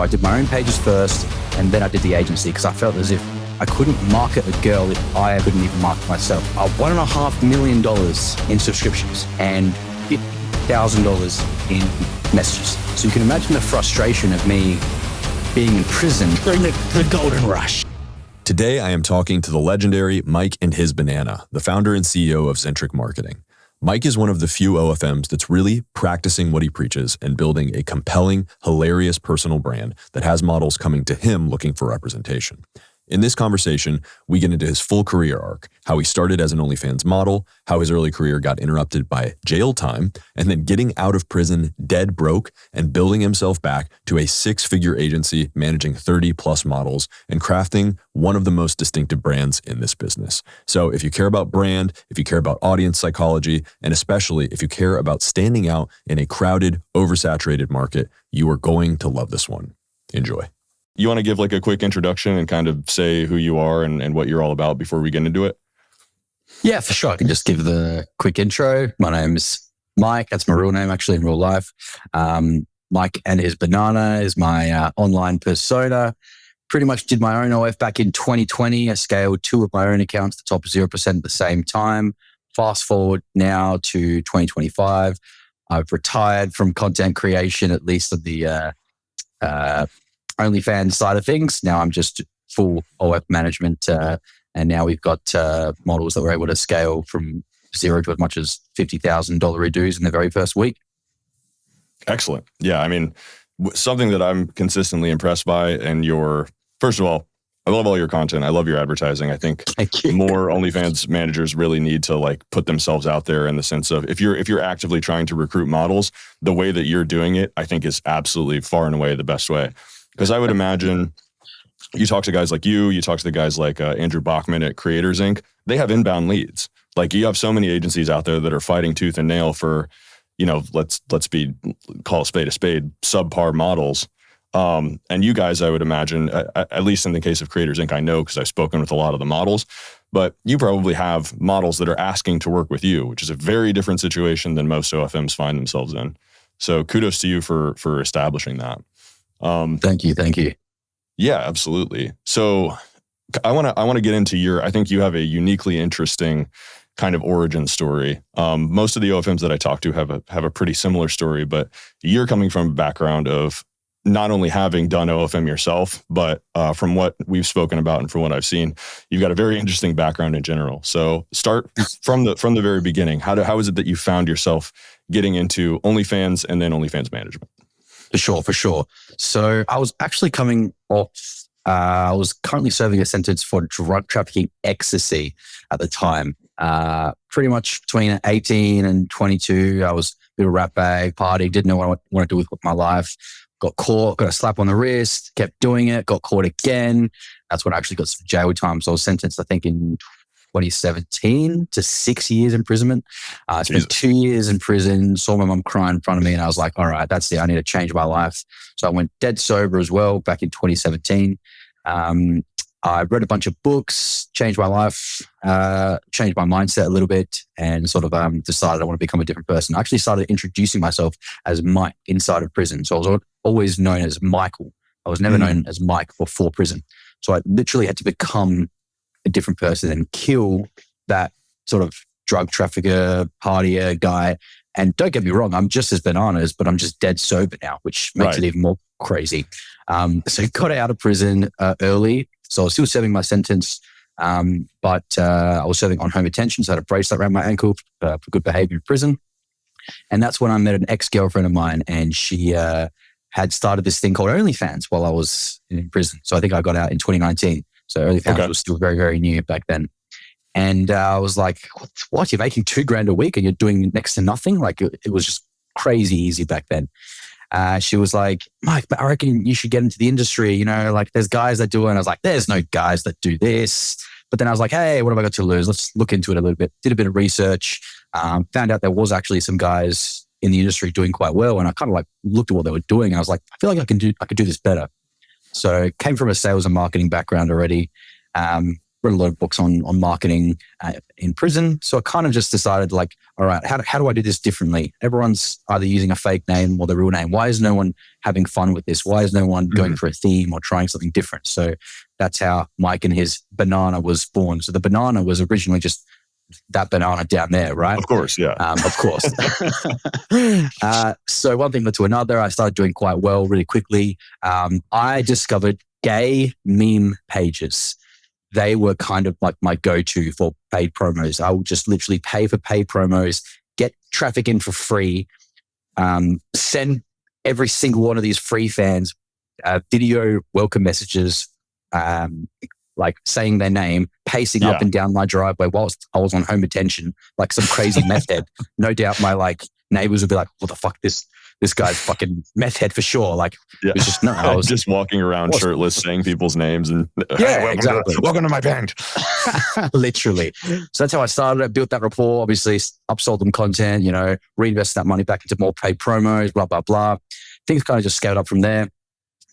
I did my own pages first, and then I did the agency because I felt as if I couldn't market a girl if I couldn't even market myself. $1.5 million in subscriptions and $50,000 in messages. So you can imagine the frustration of me being in prison during the golden rush. Today, I am talking to the legendary Mike and his banana, the founder and CEO of Centric Marketing. Mike is one of the few OFMs that's really practicing what he preaches and building a compelling, hilarious personal brand that has models coming to him looking for representation. In this conversation, we get into his full career arc, how he started as an OnlyFans model, how his early career got interrupted by jail time, and then getting out of prison dead broke and building himself back to a 6-figure agency managing 30 plus models and crafting one of the most distinctive brands in this business. So if you care about brand, if you care about audience psychology, and especially if you care about standing out in a crowded, oversaturated market, you are going to love this one. Enjoy. You want to give like a quick introduction and kind of say who you are and what you're all about before we get into it? Yeah, for sure. I can just give the quick intro. My name's Mike. That's my real name, actually, in real life. Mike and his banana is my online persona. Pretty much did my own OF back in 2020. I scaled 2 of my own accounts to top 0% at the same time. Fast forward now to 2025. I've retired from content creation, at least of the OnlyFans side of things. Now I'm just full OF management. And now we've got models that we're able to scale from 0 to as much as $50,000 redos in the very first week. Excellent. Yeah. I mean, something that I'm consistently impressed by, and first of all, I love all your content. I love your advertising. I think more OnlyFans managers really need to like put themselves out there in the sense of if you're actively trying to recruit models, the way that you're doing it, I think is absolutely far and away the best way. Because I would imagine you talk to guys like you talk to the guys like Andrew Bachman at Creators Inc. They have inbound leads. Like you have so many agencies out there that are fighting tooth and nail for, let's call a spade, subpar models. And you guys, I would imagine, at least in the case of Creators Inc., I know because I've spoken with a lot of the models, but you probably have models that are asking to work with you, which is a very different situation than most OFMs find themselves in. So kudos to you for establishing that. Thank you. Yeah, absolutely. So I want to get into I think you have a uniquely interesting kind of origin story. Most of the OFMs that I talk to have a pretty similar story, but you're coming from a background of not only having done OFM yourself, but from what we've spoken about and from what I've seen, you've got a very interesting background in general. So start from the very beginning. How is it that you found yourself getting into OnlyFans and then OnlyFans management? For sure. So I was actually coming off, I was currently serving a sentence for drug trafficking ecstasy at the time. Pretty much between 18 and 22, I was a bit of a rat bag, party, didn't know what I wanted to do with my life. Got caught, got a slap on the wrist, kept doing it, got caught again. That's when I actually got some jail time. So I was sentenced, I think, in 2017 to 6 years imprisonment. I spent 2 years in prison, saw my mum crying in front of me, and I was like, all right, that's it. I need to change my life. So I went dead sober as well back in 2017. I read a bunch of books, changed my life, changed my mindset a little bit, and sort of decided I want to become a different person. I actually started introducing myself as Mike inside of prison. So I was always known as Michael. I was never known as Mike before prison. So I literally had to become a different person and kill that sort of drug trafficker, partier guy. And don't get me wrong, I'm just as bananas, but I'm just dead sober now, which makes it even more crazy. So got out of prison early. So I was still serving my sentence, but I was serving on home detention. So I had a bracelet around my ankle for good behavior in prison. And that's when I met an ex-girlfriend of mine, and she had started this thing called OnlyFans while I was in prison. So I think I got out in 2019. So OnlyFans was still very, very new back then. And I was like, what? You're making $2,000 a week and you're doing next to nothing? Like it was just crazy easy back then. She was like, Mike, but I reckon you should get into the industry. Like there's guys that do it. And I was like, there's no guys that do this. But then I was like, hey, what have I got to lose? Let's look into it a little bit. Did a bit of research, found out there was actually some guys in the industry doing quite well. And I kind of like looked at what they were doing. And I was like, I feel like I could do this better. So came from a sales and marketing background already. read a lot of books on marketing in prison. So I kind of just decided like, all right, how do I do this differently? Everyone's either using a fake name or the real name. Why is no one having fun with this? Why is no one going for a theme or trying something different? So that's how Mike and his banana was born. So the banana was originally just that banana down there, right? Of course, yeah. Of course. So one thing led to another. I started doing quite well really quickly. I discovered gay meme pages. They were kind of like my go-to for paid promos. I would just literally pay for paid promos, get traffic in for free, send every single one of these free fans video welcome messages, like saying their name, pacing up and down my driveway whilst I was on home detention, like some crazy meth head. No doubt my like neighbors would be like, what the fuck, this guy's fucking meth head for sure. Like, it was just, no, I was just walking around shirtless, saying people's names and exactly. Welcome to my band. Literally. So that's how I started. I built that rapport, obviously upsold them content, reinvested that money back into more paid promos, blah, blah, blah. Things kind of just scaled up from there.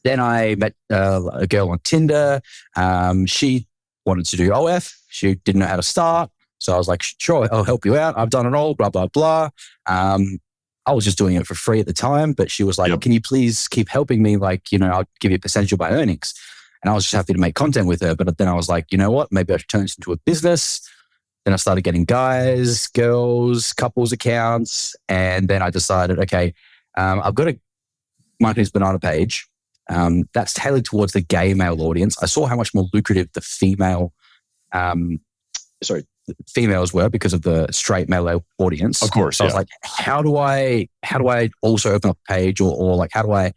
Then I met a girl on Tinder. She wanted to do OF. She didn't know how to start. So I was like, sure, I'll help you out. I've done it all, blah, blah, blah. I was just doing it for free at the time, but she was like, can you please keep helping me? Like, I'll give you a percentage of my earnings. And I was just happy to make content with her. But then I was like, you know what? Maybe I should turn this into a business. Then I started getting guys, girls, couples accounts. And then I decided, okay, I've got a Marketing's Banana page. That's tailored towards the gay male audience. I saw how much more lucrative the females were because of the straight male audience. Of course. So I was like, how do I also open up a page or like, how do I,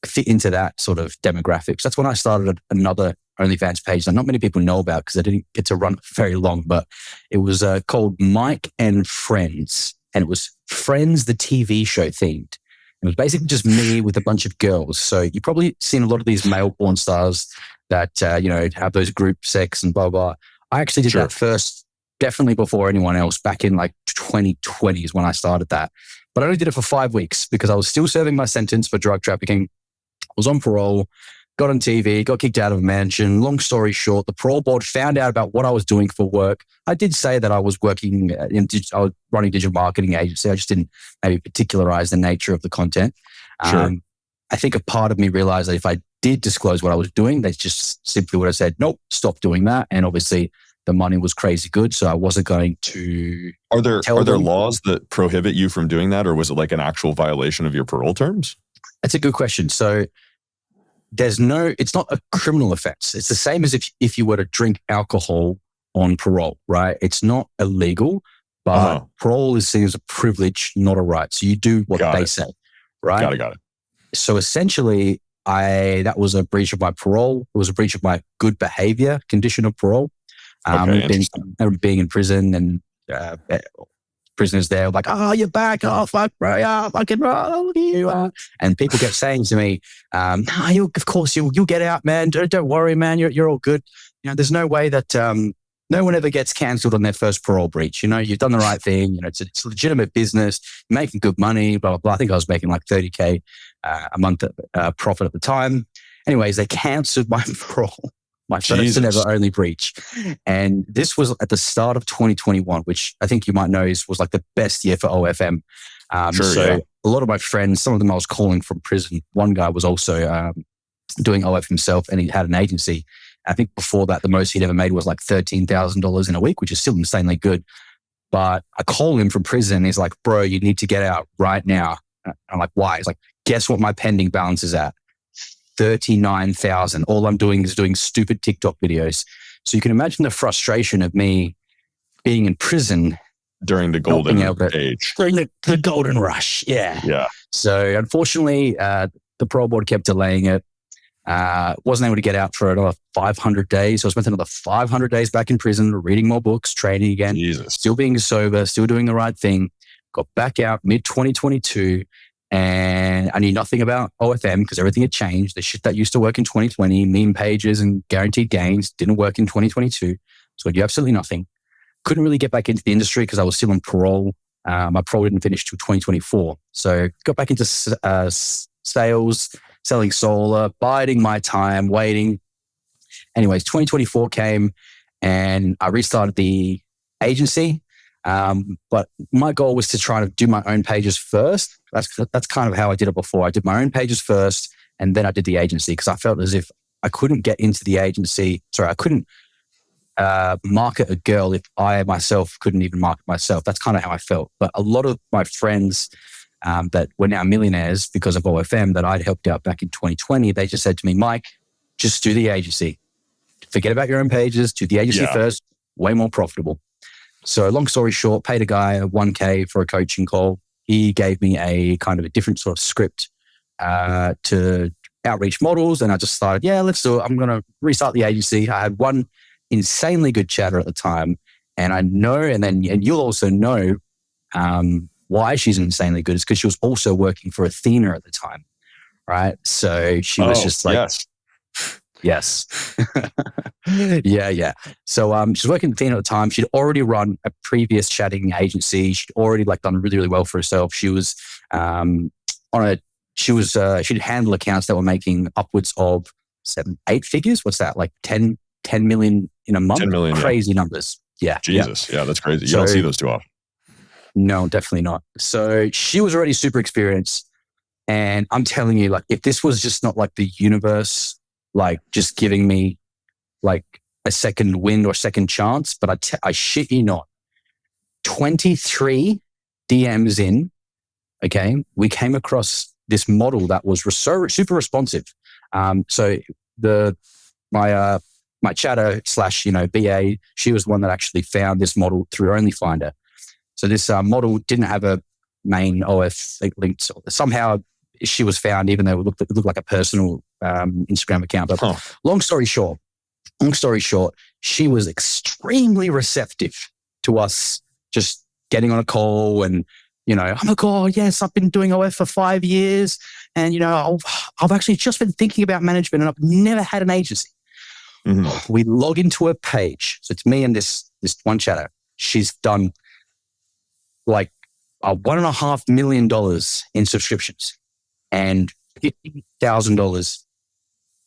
fit into that sort of demographics? That's when I started another OnlyFans page that not many people know about because I didn't get to run very long, but it was called Mike and Friends. And it was Friends, the TV show themed. It was basically just me with a bunch of girls. So you've probably seen a lot of these male porn stars that, have those group sex and blah, blah. I actually did that first, definitely before anyone else, back in like 2020 is when I started that. But I only did it for 5 weeks because I was still serving my sentence for drug trafficking. I was on parole, got on TV, got kicked out of a mansion. Long story short, the parole board found out about what I was doing for work. I did say that I was working I was running a digital marketing agency. I just didn't maybe particularize the nature of the content. Sure. I think a part of me realized that if I did disclose what I was doing, they just simply would have said, nope, stop doing that. And obviously the money was crazy good. So I wasn't going to Are there laws that prohibit you from doing that? Or was it like an actual violation of your parole terms? That's a good question. So it's not a criminal offense. It's the same as if you were to drink alcohol on parole, right? It's not illegal, but parole is seen as a privilege, not a right. So you do what they say, right? Got it. So essentially, that was a breach of my parole. It was a breach of my good behavior condition of parole. Being in prison and prisoners there like, oh, you're back. Oh, fuck, bro. Yeah, fucking bro. You are. And people kept saying to me, of course you'll get out, man. Don't worry, man. You're all good. There's no way that no one ever gets cancelled on their first parole breach. You've done the right thing. It's a legitimate business, making good money, blah, blah, blah. I think I was making like 30K a month profit at the time. Anyways, they cancelled my parole. My first and ever only breach. And this was at the start of 2021, which I think you might know was like the best year for OFM. A lot of my friends, some of them I was calling from prison. One guy was also doing OF himself and he had an agency. I think before that, the most he'd ever made was like $13,000 in a week, which is still insanely good. But I call him from prison. He's like, bro, you need to get out right now. I'm like, why? He's like, guess what my pending balance is at? 39,000. All I'm doing is doing stupid TikTok videos. So you can imagine the frustration of me being in prison during the golden age, during the golden rush. Yeah. So unfortunately, the parole board kept delaying it. Wasn't able to get out for another 500 days. So I spent another 500 days back in prison, reading more books, training again, still being sober, still doing the right thing. Got back out mid 2022. And I knew nothing about OFM because everything had changed. The shit that used to work in 2020, meme pages and guaranteed gains, didn't work in 2022. So I knew absolutely nothing. Couldn't really get back into the industry because I was still on parole. My parole didn't finish till 2024. So got back into sales, selling solar, biding my time, waiting. anyways, 2024 came and I restarted the agency. But my goal was to try to do my own pages first. That's kind of how I did it before. I did my own pages first, and then I did the agency because I felt as if I couldn't get into the agency. Sorry, I couldn't market a girl if I myself couldn't even market myself. That's kind of how I felt. But a lot of my friends that were now millionaires because of OFM that I'd helped out back in 2020, they just said to me, Mike, just do the agency. Forget about your own pages. Do the agency first. Way more profitable. So long story short, paid a guy $1,000 for a coaching call. He gave me a kind of a different sort of script to outreach models. And I just started, let's do it. I'm going to restart the agency. I had one insanely good chatter at the time. And I know, and you'll also know why she's insanely good is because she was also working for Athena at the time, right? So she was just like, yes. Yeah. So she was working at Athena at the time. She'd already run a previous chatting agency. She'd already done really, really well for herself. She was she'd handle accounts that were making upwards of 7-8 figures. What's that? Like 10 million in a month? 10 million, crazy numbers. Yeah. Jesus. Yeah, that's crazy. You don't see those too often. No, definitely not. So she was already super experienced. And I'm telling you, if this was just not the universe, just giving me a second wind or second chance, but I shit you not, 23 DMs in, okay, we came across this model that was super responsive. So my chatter / BA, she was the one that actually found this model through OnlyFinder. So this model didn't have a main OF linked. Somehow she was found, even though it looked like a personal Instagram account. But long story short, she was extremely receptive to us just getting on a call and, oh my God, yes, I've been doing OF for 5 years. And, I've actually just been thinking about management and I've never had an agency. Mm-hmm. We log into her page. So it's me and this one chatter. She's done $1.5 million in subscriptions and $50,000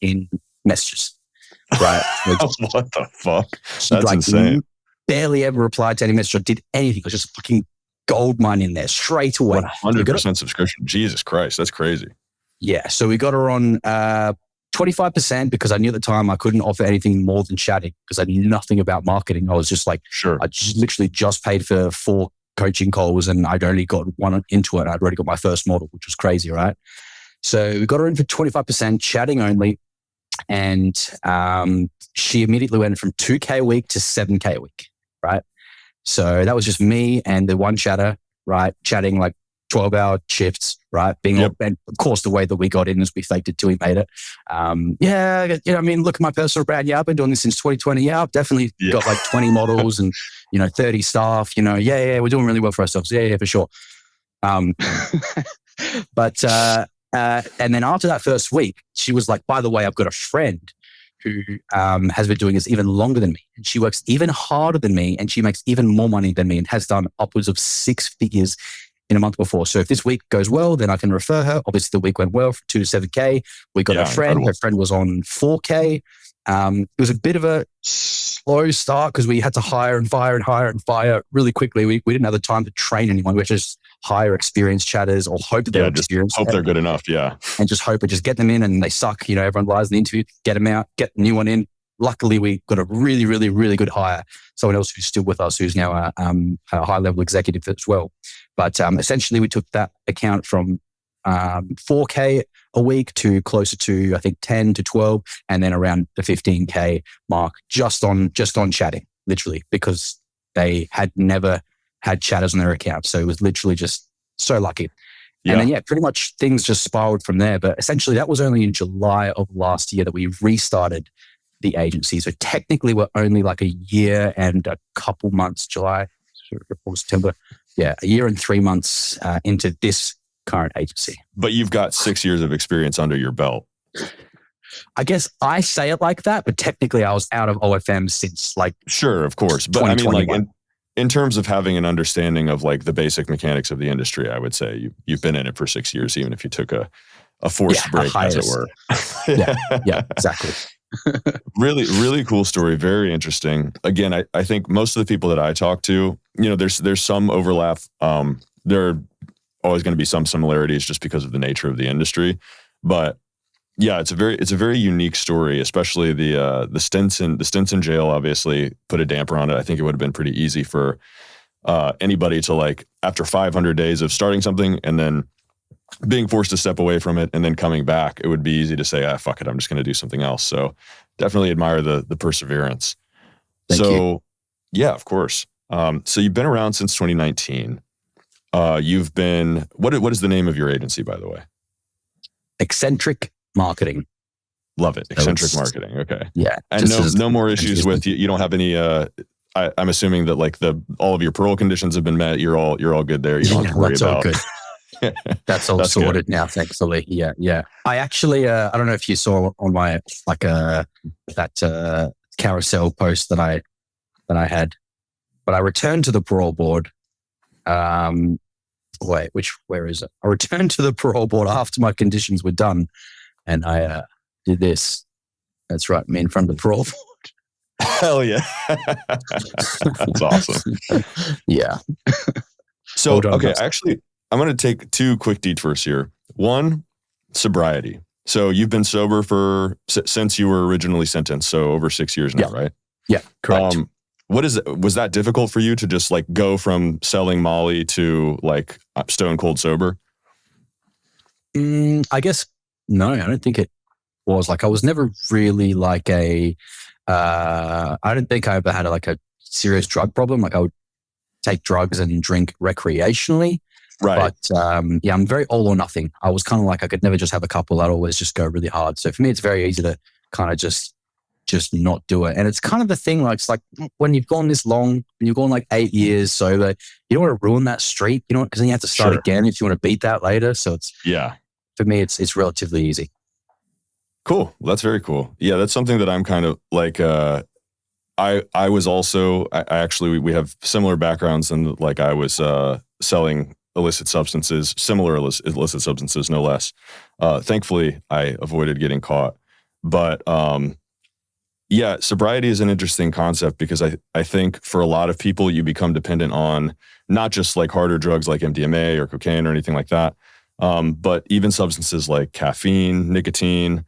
in messages. Right? What the fuck? That's insane. Barely ever replied to any message or did anything. It was just fucking gold mine in there straight away. 100% subscription. Jesus Christ, that's crazy. Yeah. So we got her on 25% because I knew at the time I couldn't offer anything more than chatting because I knew nothing about marketing. I was just sure. I literally just paid for 4 coaching calls and I'd only got one into it. I'd already got my first model, which was crazy, right? So we got her in for 25%, chatting only. And she immediately went from 2K a week to 7K a week, right? So that was just me and the one chatter, right? Chatting 12-hour shifts, right? And of course, the way that we got in is we faked it till we made it. Look at my personal brand. Yeah, I've been doing this since 2020. Yeah, I've definitely got 20 models and, 30 staff. We're doing really well for ourselves. Yeah, for sure. But and then after that first week, she was like, by the way, I've got a friend who has been doing this even longer than me. And she works even harder than me and she makes even more money than me and has done upwards of 6 figures in a month before. So if this week goes well, then I can refer her. Obviously the week went well from 2 to 7K. We got a friend. Incredible. Her friend was on 4K. It was a bit of a slow start because we had to hire and fire really quickly. We didn't have the time to train anyone. We just hire experienced chatters or hope that they're experienced. Hope they're good enough, yeah. And just hope it, just get them in and they suck. Everyone lies in the interview, get them out, get the new one in. Luckily, we got a really, really, really good hire. Someone else who's still with us, who's now a high-level executive as well. But essentially, we took that account from 4K a week to closer to, I think, 10 to 12, and then around the 15K mark just on chatting, literally, because they had never had chatters on their account. So it was literally just so lucky. Yeah. And then, pretty much things just spiraled from there. But essentially, that was only in July of last year that we restarted the agency. So technically, we're only a year and a couple months, July, September. Yeah, a year and 3 months into this current agency. But you've got 6 years of experience under your belt. I guess I say it like that, but technically I was out of OFM since Sure, of course. But I mean, in terms of having an understanding of the basic mechanics of the industry, I would say you've been in it for 6 years, even if you took a forced break, as it were. Yeah, exactly. Really, really cool story. Very interesting. Again, I think most of the people that I talk to, there's some overlap. There are always going to be some similarities just because of the nature of the industry. But yeah, it's a very unique story, especially the stints in jail obviously put a damper on it. I think it would have been pretty easy for anybody to, like, after 500 days of starting something and then being forced to step away from it and then coming back, it would be easy to say, fuck it, I'm just going to do something else. So definitely admire the perseverance. Thank you. Yeah, of course. So you've been around since 2019. You've been, what is the name of your agency, by the way? Eccentric Marketing. Love it. Eccentric Marketing. Okay. Yeah. And no more issues with you. You don't have any, I'm assuming that, like, all of your parole conditions have been met. You're all good there. You don't have to worry about. That's all good. That's all sorted now, thankfully. Yeah. I actually, I don't know if you saw on my, like, that carousel post that I had, but I returned to the parole board. Where is it? I returned to the parole board after my conditions were done, and I did this. That's right, me in front of the parole board. Hell yeah. That's awesome. Yeah. So, okay, actually, I'm going to take two quick detours here. One, sobriety. So you've been sober since you were originally sentenced, so over 6 years now, right? Yeah, correct. Was that difficult for you to just, like, go from selling Molly to, like, stone cold sober? I guess, no, I don't think it was. Like, I was never really like I don't think I ever had a serious drug problem. Like, I would take drugs and drink recreationally. Right. But I'm very all or nothing. I was kind of like, I could never just have a couple. I'd always just go really hard. So for me, it's very easy to kind of just not do it. And it's kind of the thing, like, it's like when you've gone this long, and you've gone like 8 years sober, you don't want to ruin that streak, because then you have to start again if you want to beat that later. So for me, it's relatively easy. Cool. That's very cool. Yeah, that's something that I'm kind of like, I was also, I actually, we have similar backgrounds, and, like, I was selling illicit substances, similar illicit substances, no less. Thankfully, I avoided getting caught. But yeah, sobriety is an interesting concept, because I think for a lot of people, you become dependent on not just, like, harder drugs like MDMA or cocaine or anything like that, but even substances like caffeine, nicotine,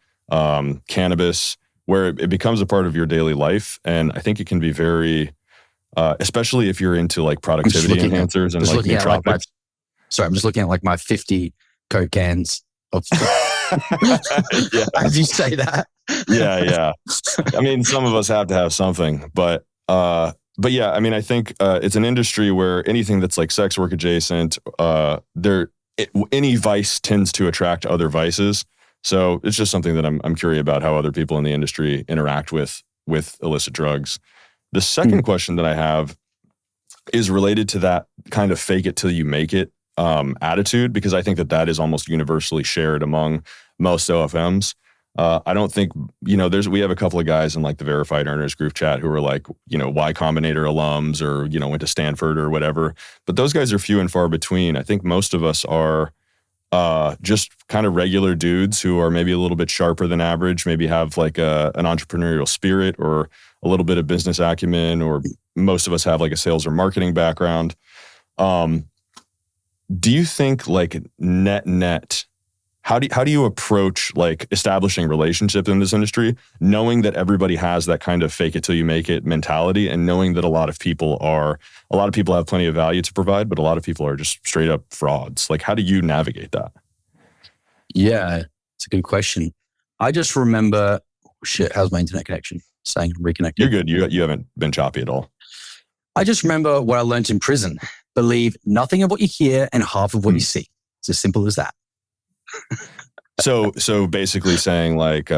cannabis, where it becomes a part of your daily life. And I think it can be very, especially if you're into, like, productivity enhancers and, like, nootropics. I'm just looking at, like, my 50 Coke cans of as you say that. Yeah. I mean, some of us have to have something, but yeah, I mean, I think it's an industry where anything that's, like, sex work adjacent, any vice tends to attract other vices. So it's just something that I'm curious about, how other people in the industry interact with illicit drugs. The second question that I have is related to that kind of fake it till you make it attitude, because I think that is almost universally shared among most OFMs. I don't think, we have a couple of guys in, like, the Verified Earners group chat who are, like, Y Combinator alums, or, went to Stanford or whatever. But those guys are few and far between. I think most of us are just kind of regular dudes who are maybe a little bit sharper than average, maybe have, like, an entrepreneurial spirit or a little bit of business acumen, or most of us have, like, a sales or marketing background. Do you think, like, net, how do you approach, like, establishing relationships in this industry, knowing that everybody has that kind of fake it till you make it mentality, and knowing that a lot of people have plenty of value to provide, but a lot of people are just straight up frauds? Like, how do you navigate that? Yeah, it's a good question. I just remember, how's my internet connection? Saying I'm reconnected. You're good. You haven't been choppy at all. I just remember what I learned in prison. Believe nothing of what you hear and half of what you see. It's as simple as that. So basically saying, like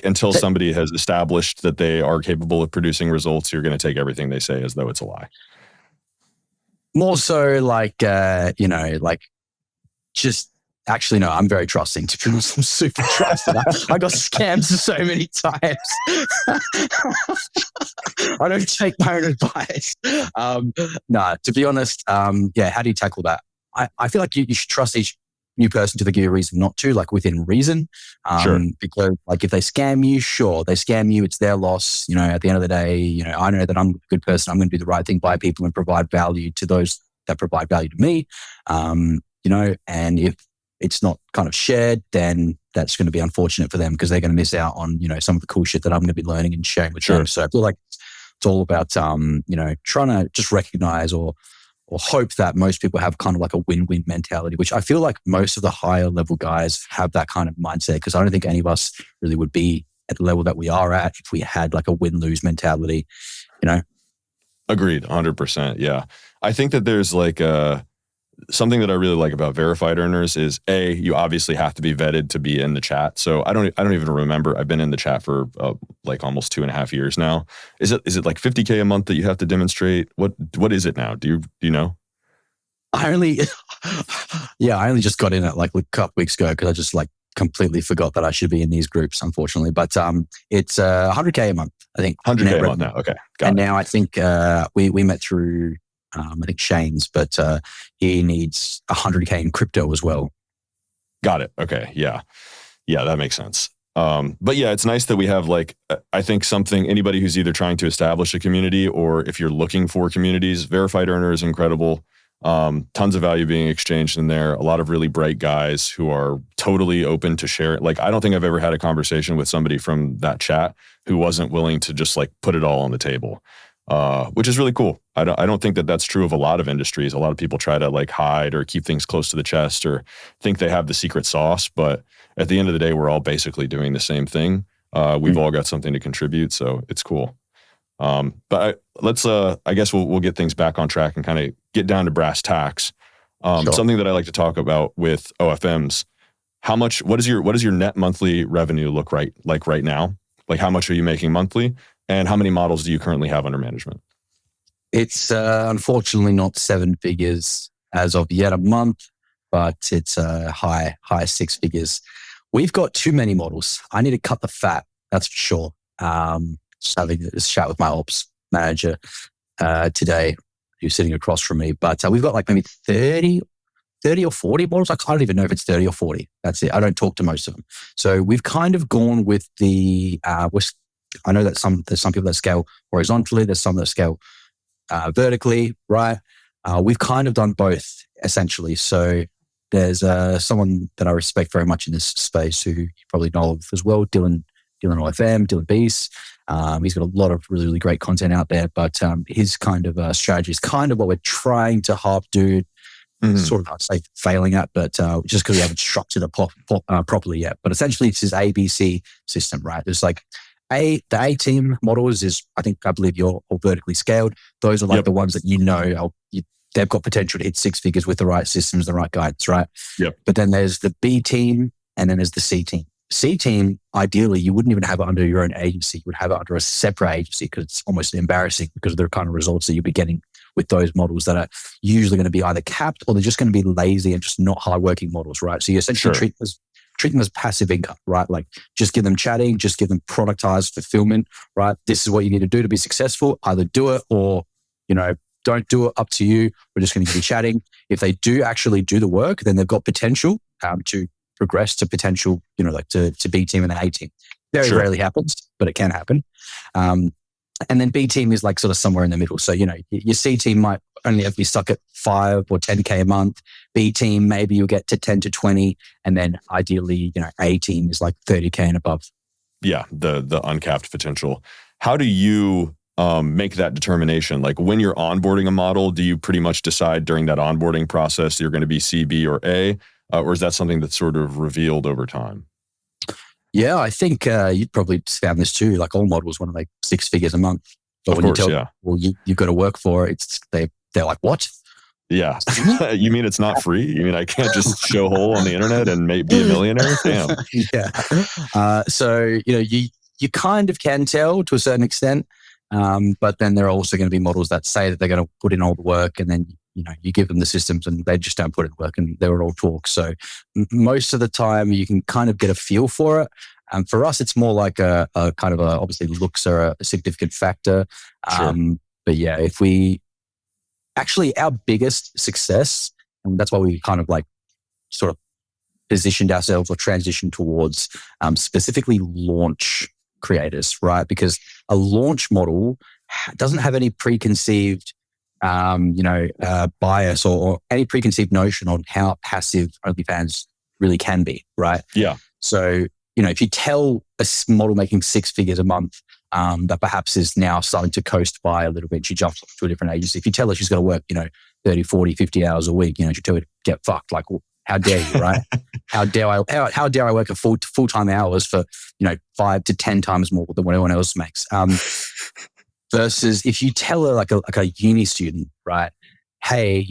until somebody has established that they are capable of producing results, you're going to take everything they say as though it's a lie. More so, like, just actually, no, I'm very trusting. To be honest, I'm super trusted. I got scammed so many times. I don't take my own advice. No, to be honest, how do you tackle that? I feel like you should trust new person till they give you a reason not to, like within reason. Sure. Because like if they scam you, sure, they scam you, it's their loss. You know, at the end of the day, you know, I know that I'm a good person. I'm going to do the right thing by people and provide value to those that provide value to me. You know, and if it's not kind of shared, then that's going to be unfortunate for them because they're going to miss out on, you know, some of the cool shit that I'm going to be learning and sharing with them. So I feel like it's all about, you know, trying to just recognize or hope that most people have kind of like a win-win mentality, which I feel like most of the higher level guys have that kind of mindset, because I don't think any of us really would be at the level that we are at if we had like a win-lose mentality, you know? Agreed, 100%. Yeah. I think that there's like something that I really like about verified earners is you obviously have to be vetted to be in the chat. So I don't even remember. I've been in the chat for like almost 2.5 years now. Is it like $50K a month that you have to demonstrate? What is it now? Do you know? I only just got in it like a couple weeks ago because I just like completely forgot that I should be in these groups, unfortunately. But it's $100K a month, I think. $100K a month now. Okay, got it. Now I think we met through I think Shane's, but he needs $100K in crypto as well. Got it. Okay, yeah, that makes sense. But yeah, it's nice that we have like, I think anybody who's either trying to establish a community or if you're looking for communities, verified earner is incredible. Tons of value being exchanged in there. A lot of really bright guys who are totally open to share it. Like, I don't think I've ever had a conversation with somebody from that chat who wasn't willing to just like put it all on the table, which is really cool. I don't think that that's true of a lot of industries. A lot of people try to like hide or keep things close to the chest or think they have the secret sauce. But at the end of the day, we're all basically doing the same thing. We've all got something to contribute. So it's cool. But let's, I guess we'll get things back on track and kind of get down to brass tacks. Sure. Something that I like to talk about with OFMs, what does your net monthly revenue look like right now? Like, how much are you making monthly and how many models do you currently have under management? It's unfortunately not 7 figures as of yet a month, but it's high 6 figures. We've got too many models. I need to cut the fat. That's for sure. Just having this chat with my ops manager today, who's sitting across from me. But we've got like maybe 30 or 40 models. I don't even know if it's 30 or 40. That's it. I don't talk to most of them. So we've kind of gone with I know that there's some people that scale horizontally. There's some that scale vertically, right? We've kind of done both essentially. So there's someone that I respect very much in this space who you probably know of as well, Dylan OFM, Dylan Beast. He's got a lot of really, really great content out there, but his kind of strategy is kind of what we're trying to do. Sort of, I'd say, failing at, but just because we haven't structured it properly yet. But essentially, it's his ABC system, right? There's like the A team models I believe you're all vertically scaled. Those are like the ones that they've got potential to hit 6 figures with the right systems, the right guidance, right? Yep. But then there's the B team, and then there's the C team. C team, ideally, you wouldn't even have it under your own agency. You would have it under a separate agency because it's almost embarrassing because of the kind of results that you'll be getting with those models that are usually going to be either capped or they're just going to be lazy and just not hardworking models, right? So you essentially treat them as passive income, right? Like just give them chatting, just give them productized fulfillment, right? This is what you need to do to be successful. Either do it or, don't do it, up to you. We're just going to give you chatting. If they do actually do the work, then they've got potential to progress to potential, like to B team and then A team. Very rarely happens, but it can happen. And then B team is like sort of somewhere in the middle. So, your C team might only have to be stuck at 5 or 10K a month. B team, maybe you'll get to 10 to 20. And then ideally, A team is like 30K and above. Yeah. The uncapped potential. How do you make that determination? Like when you're onboarding a model, do you pretty much decide during that onboarding process you're going to be C, B, or A? Or is that something that's sort of revealed over time? Yeah, I think you'd probably found this too. Like all models want to make 6 figures a month. But when you tell them, well, you've got to work for it, they're like, what? Yeah. You mean it's not free? You mean I can't just show hole on the internet and be a millionaire? Damn. Yeah. So, you kind of can tell to a certain extent. But then there are also going to be models that say that they're going to put in all the work and then, you give them the systems and they just don't put in work and they're all talk. So most of the time you can kind of get a feel for it. For us, it's more like a kind of obviously looks are a significant factor. But yeah, our biggest success, and that's why we kind of like sort of positioned ourselves or transitioned towards specifically launch creators, right? Because a launch model doesn't have any preconceived, bias or any preconceived notion on how passive OnlyFans really can be, right? Yeah. So, if you tell a model making 6 figures a month that perhaps is now starting to coast by a little bit, she jumps to a different agency. If you tell her she's got to work, 30, 40, 50 hours a week, you tell her to get fucked. Like, well, how dare you, right? How dare I work a full-time hours for, 5 to 10 times more than what anyone else makes? Versus if you tell her like a uni student, right? Hey,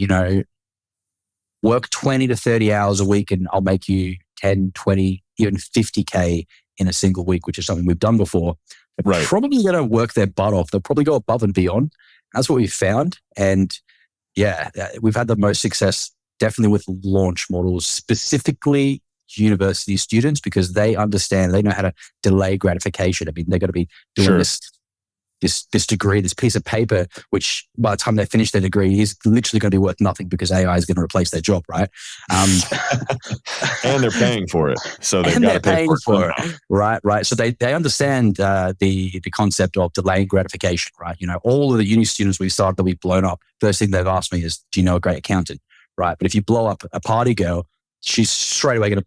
work 20 to 30 hours a week and I'll make you 10, 20, even 50K in a single week, which is something we've done before. They're Right. probably going to work their butt off. They'll probably go above and beyond. That's what we've found. And yeah, we've had the most success definitely with launch models, specifically university students, because they understand, they know how to delay gratification. I mean, they're going to be doing this degree, this piece of paper, which by the time they finish their degree is literally going to be worth nothing because AI is going to replace their job, right? And they're paying for it. So they've got to pay for it. Right. So they understand the concept of delaying gratification, right? All of the uni students we started that we've blown up, first thing they've asked me is, do you know a great accountant? Right. But if you blow up a party girl, she's straight away going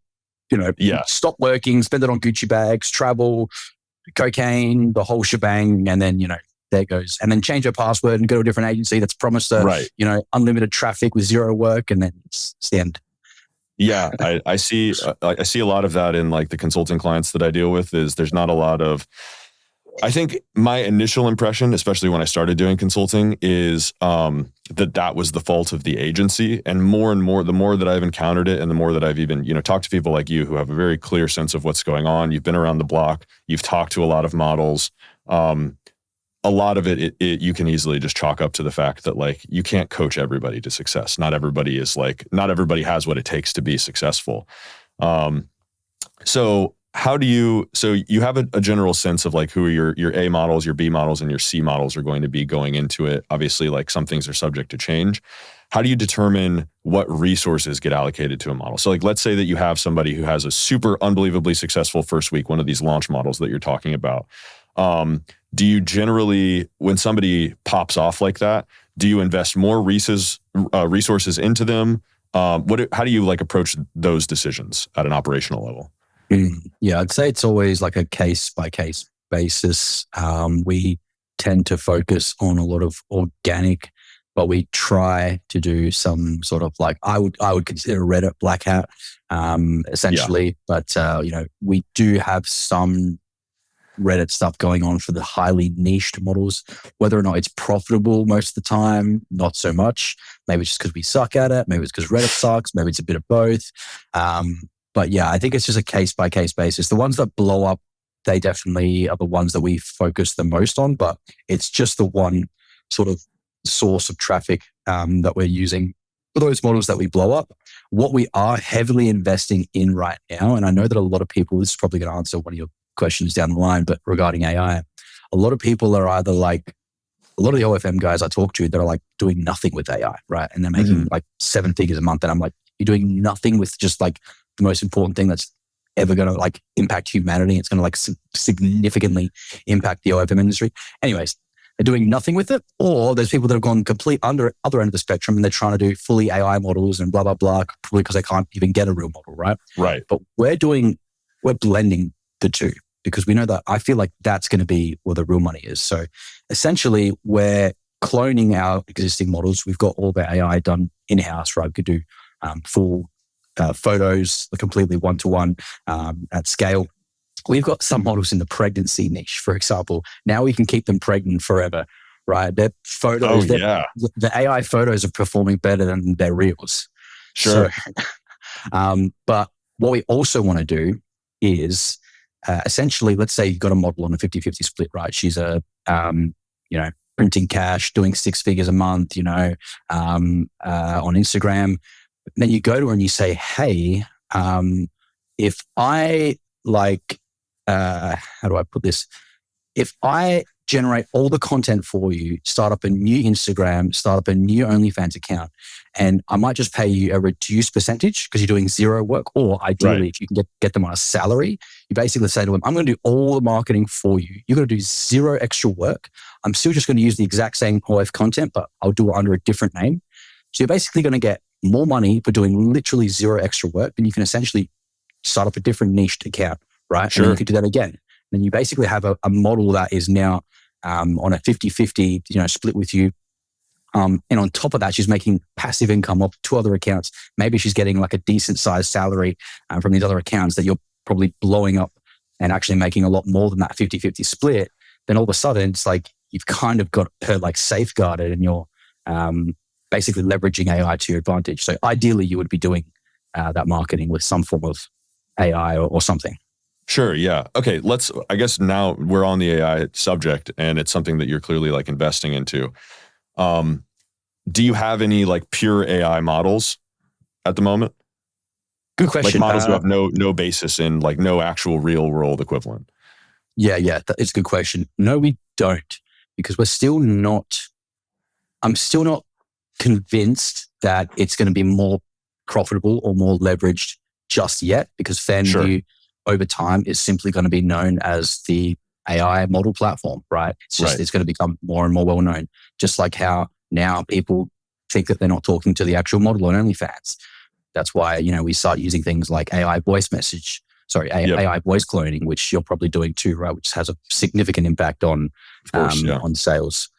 to, stop working, spend it on Gucci bags, travel, cocaine, the whole shebang, and then there goes, and then change her password and go to a different agency that's promised her unlimited traffic with zero work, and then it's the end. Yeah, I see a lot of that in like the consulting clients that I deal with. Is there's not a lot of. I think my initial impression, especially when I started doing consulting, is that was the fault of the agency. And more, the more that I've encountered it and the more that I've even, talked to people like you who have a very clear sense of what's going on. You've been around the block. You've talked to a lot of models. A lot of it you can easily just chalk up to the fact that like you can't coach everybody to success. Not everybody has what it takes to be successful. So you have a general sense of like who your A models, your B models, and your C models are going to be going into it. Obviously, like some things are subject to change. How do you determine what resources get allocated to a model? So like, let's say that you have somebody who has a super unbelievably successful first week, one of these launch models that you're talking about. Do you generally, when somebody pops off like that, do you invest more resources into them? How do you like approach those decisions at an operational level? Yeah, I'd say it's always like a case by case basis. We tend to focus on a lot of organic, but we try to do some sort of like, I would consider Reddit black hat, essentially. Yeah. But, we do have some Reddit stuff going on for the highly niched models. Whether or not it's profitable most of the time, not so much. Maybe it's just because we suck at it. Maybe it's because Reddit sucks. Maybe it's a bit of both. But yeah, I think it's just a case by case basis. The ones that blow up, they definitely are the ones that we focus the most on, but it's just the one sort of source of traffic that we're using for those models that we blow up. What we are heavily investing in right now, and I know that a lot of people, this is probably going to answer one of your questions down the line, but regarding AI, a lot of people are either like, a lot of the OFM guys I talk to, they're like doing nothing with AI, right? And they're making like 7 figures a month. And I'm like, you're doing nothing with just like the most important thing that's ever going to like impact humanity. It's going to like significantly impact the OFM industry. Anyways, they're doing nothing with it. Or there's people that have gone complete other end of the spectrum and they're trying to do fully AI models and blah, blah, blah, probably because they can't even get a real model, right? Right. But we're blending the two because we know that I feel like that's going to be where the real money is. So essentially we're cloning our existing models. We've got all the AI done in-house, right? We could do full photos, completely one-to-one at scale. We've got some models in the pregnancy niche, for example. Now we can keep them pregnant forever, right? Their photos, the AI photos are performing better than their reels. Sure. So, but what we also want to do is essentially, let's say you've got a model on a 50-50 split, right? She's printing cash, doing 6 figures a month, on Instagram. Then you go to her and you say, hey, if I how do I put this? If I generate all the content for you, start up a new Instagram, start up a new OnlyFans account. And I might just pay you a reduced percentage because you're doing zero work. Or ideally, if you can get them on a salary, you basically say to them, I'm going to do all the marketing for you. You're going to do zero extra work. I'm still just going to use the exact same OF content, but I'll do it under a different name. So you're basically going to get more money for doing literally zero extra work. And you can essentially start up a different niched account, right? Sure. And then you can do that again. Then you basically have a model that is now on a 50-50, split with you. And on top of that, she's making passive income off 2 other accounts. Maybe she's getting like a decent sized salary from these other accounts that you're probably blowing up and actually making a lot more than that 50-50 split. Then all of a sudden, it's like you've kind of got her like safeguarded and you're basically leveraging AI to your advantage. So ideally, you would be doing that marketing with some form of AI or something. Sure. Yeah. Okay. I guess now we're on the AI subject and it's something that you're clearly like investing into. Do you have any like pure AI models at the moment? Good question. Like models who have no basis in like no actual real world equivalent. Yeah. It's a good question. No, we don't, because I'm still not convinced that it's going to be more profitable or more leveraged just yet, because FanView over time is simply going to be known as the AI model platform, right? It's going to become more and more well known, just like how now people think that they're not talking to the actual model on OnlyFans. That's why, we start using things like AI voice cloning, which you're probably doing too, right? Which has a significant impact on sales.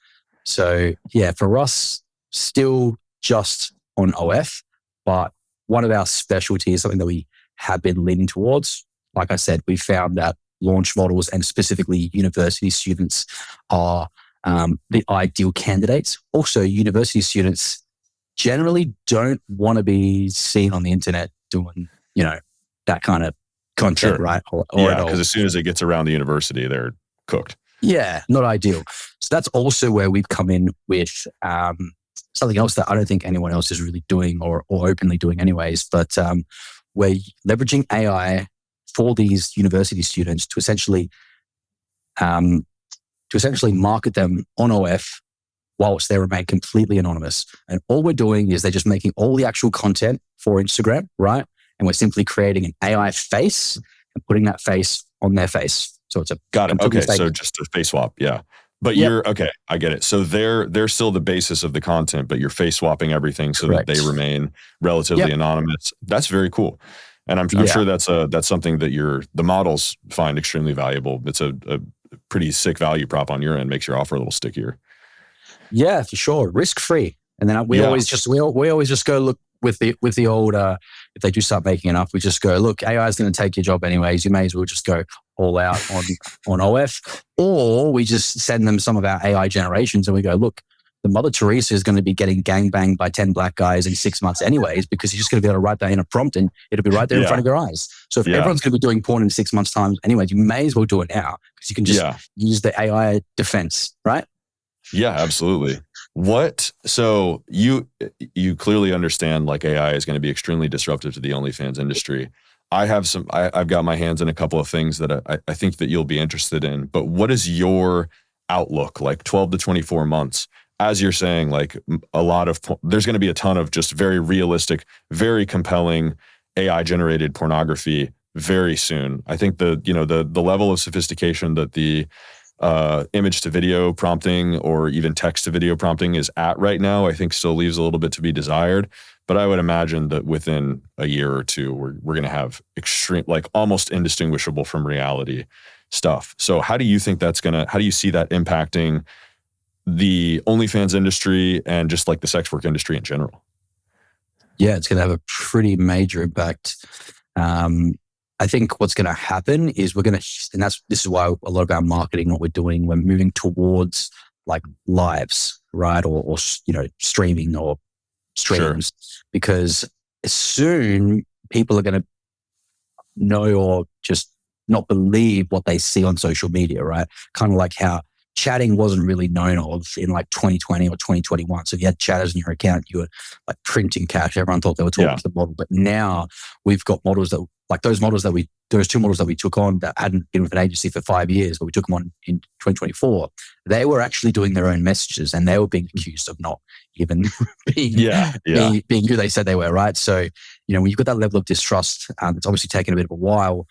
So yeah, for us, still just on OF, but one of our specialties, something that we have been leaning towards. Like I said, we found that launch models and specifically university students are the ideal candidates. Also, university students generally don't want to be seen on the internet doing, that kind of content, right? Because as soon as it gets around the university, they're cooked. Yeah, not ideal. So that's also where we've come in with something else that I don't think anyone else is really doing or openly doing anyways, but we're leveraging AI for these university students to essentially market them on OF whilst they remain completely anonymous. And all we're doing is they're just making all the actual content for Instagram, right? And we're simply creating an AI face and putting that face on their face. So it's got it. Okay, so just a face swap, yeah. But you're okay. I get it. So they're still the basis of the content, but you're face swapping everything so that they remain relatively anonymous. That's very cool. And I'm sure that's something that the models find extremely valuable. It's a pretty sick value prop on your end, makes your offer a little stickier. Yeah, for sure, risk free. And then we always just go look with the old. If they do start making it up, we just go look. AI is going to take your job anyways. You may as well just go all out on OF, or we just send them some of our AI generations and we go look. The Mother Teresa is going to be getting gangbanged by 10 black guys in 6 months anyways, because you're just going to be able to write that in a prompt and it'll be right there in front of your eyes. So if everyone's going to be doing porn in 6 months' time anyways, you may as well do it now because you can just use the AI defense, right? Yeah, absolutely. So you clearly understand like AI is going to be extremely disruptive to the OnlyFans industry. I've got my hands in a couple of things that I think that you'll be interested in, but what is your outlook like 12 to 24 months? As you're saying, like there's going to be a ton of just very realistic, very compelling AI generated pornography very soon. I think the level of sophistication that the image to video prompting or even text to video prompting is at right now, I think still leaves a little bit to be desired. But I would imagine that within a year or two, we're going to have extreme, like almost indistinguishable from reality stuff. So how do you see that impacting the OnlyFans industry and just like the sex work industry in general? Yeah, it's going to have a pretty major impact. I think what's going to happen is this is why a lot of our marketing, what we're doing, we're moving towards like lives, right? Or streaming or streams, because soon people are going to know or just not believe what they see on social media, right? Kind of like how chatting wasn't really known of in like 2020 or 2021. So if you had chatters in your account, you were like printing cash. Everyone thought they were talking to the model. But now we've got models that like those two models that we took on that hadn't been with an agency for 5 years, but we took them on in 2024, they were actually doing their own messages and they were being accused of not even being who they said they were, right? So, when you've got that level of distrust, it's obviously taken a bit of a while,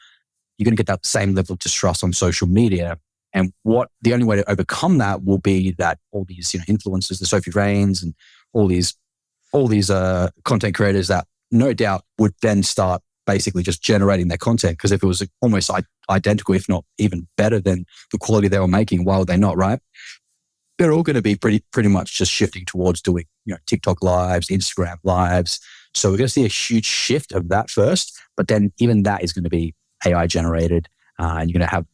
you're going to get that same level of distrust on social media. And the only way to overcome that will be that all these, influencers, the Sophie Rains and all these content creators that no doubt would then start basically just generating their content. Because if it was almost identical, if not even better than the quality they were making, why would they not, right? They're all going to be pretty much just shifting towards doing, TikTok lives, Instagram lives. So we're going to see a huge shift of that first, but then even that is going to be AI generated, and you're going to have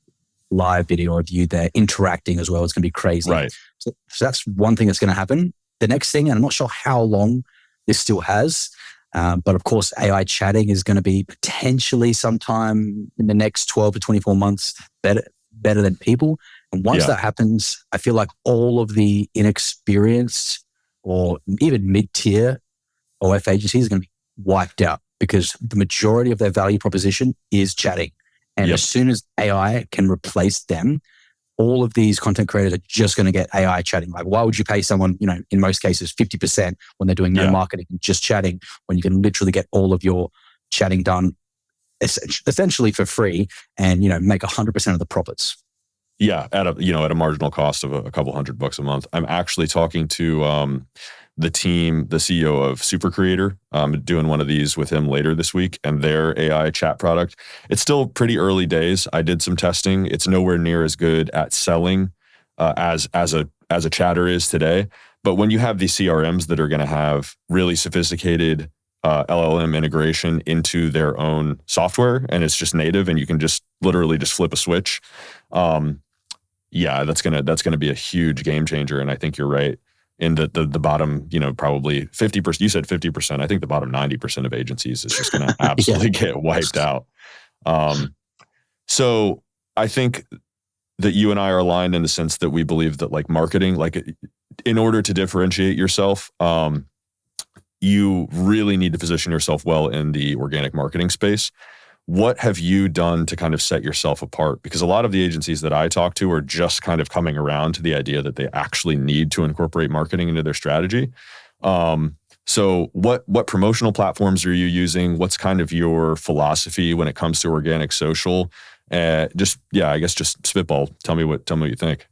live video of you there interacting as well. It's going to be crazy. Right. So that's one thing that's going to happen. The next thing, and I'm not sure how long this still has, but of course, AI chatting is going to be potentially sometime in the next 12 to 24 months better than people. And once that happens, I feel like all of the inexperienced or even mid-tier OF agencies are going to be wiped out because the majority of their value proposition is chatting. And as soon as AI can replace them, all of these content creators are just going to get AI chatting. Like, why would you pay someone, in most cases, 50% when they're doing no marketing and just chatting, when you can literally get all of your chatting done essentially for free and, make 100% of the profits? Yeah, at a marginal cost of a couple $100 a month. I'm actually talking to the team, the CEO of Super Creator. I'm doing one of these with him later this week, and their AI chat product. It's still pretty early days. I did some testing. It's nowhere near as good at selling as a chatter is today. But when you have these CRMs that are going to have really sophisticated LLM integration into their own software, and it's just native, and you can just literally just flip a switch. That's gonna be a huge game changer. And I think you're right. In the bottom, probably 50%. You said 50%. I think the bottom 90% of agencies is just going to absolutely get wiped out. So I think that you and I are aligned in the sense that we believe that like marketing, like in order to differentiate yourself, you really need to position yourself well in the organic marketing space. What have you done to kind of set yourself apart? Because a lot of the agencies that I talk to are just kind of coming around to the idea that they actually need to incorporate marketing into their strategy. So what promotional platforms are you using? What's kind of your philosophy when it comes to organic social? I guess just spitball. Tell me what you think.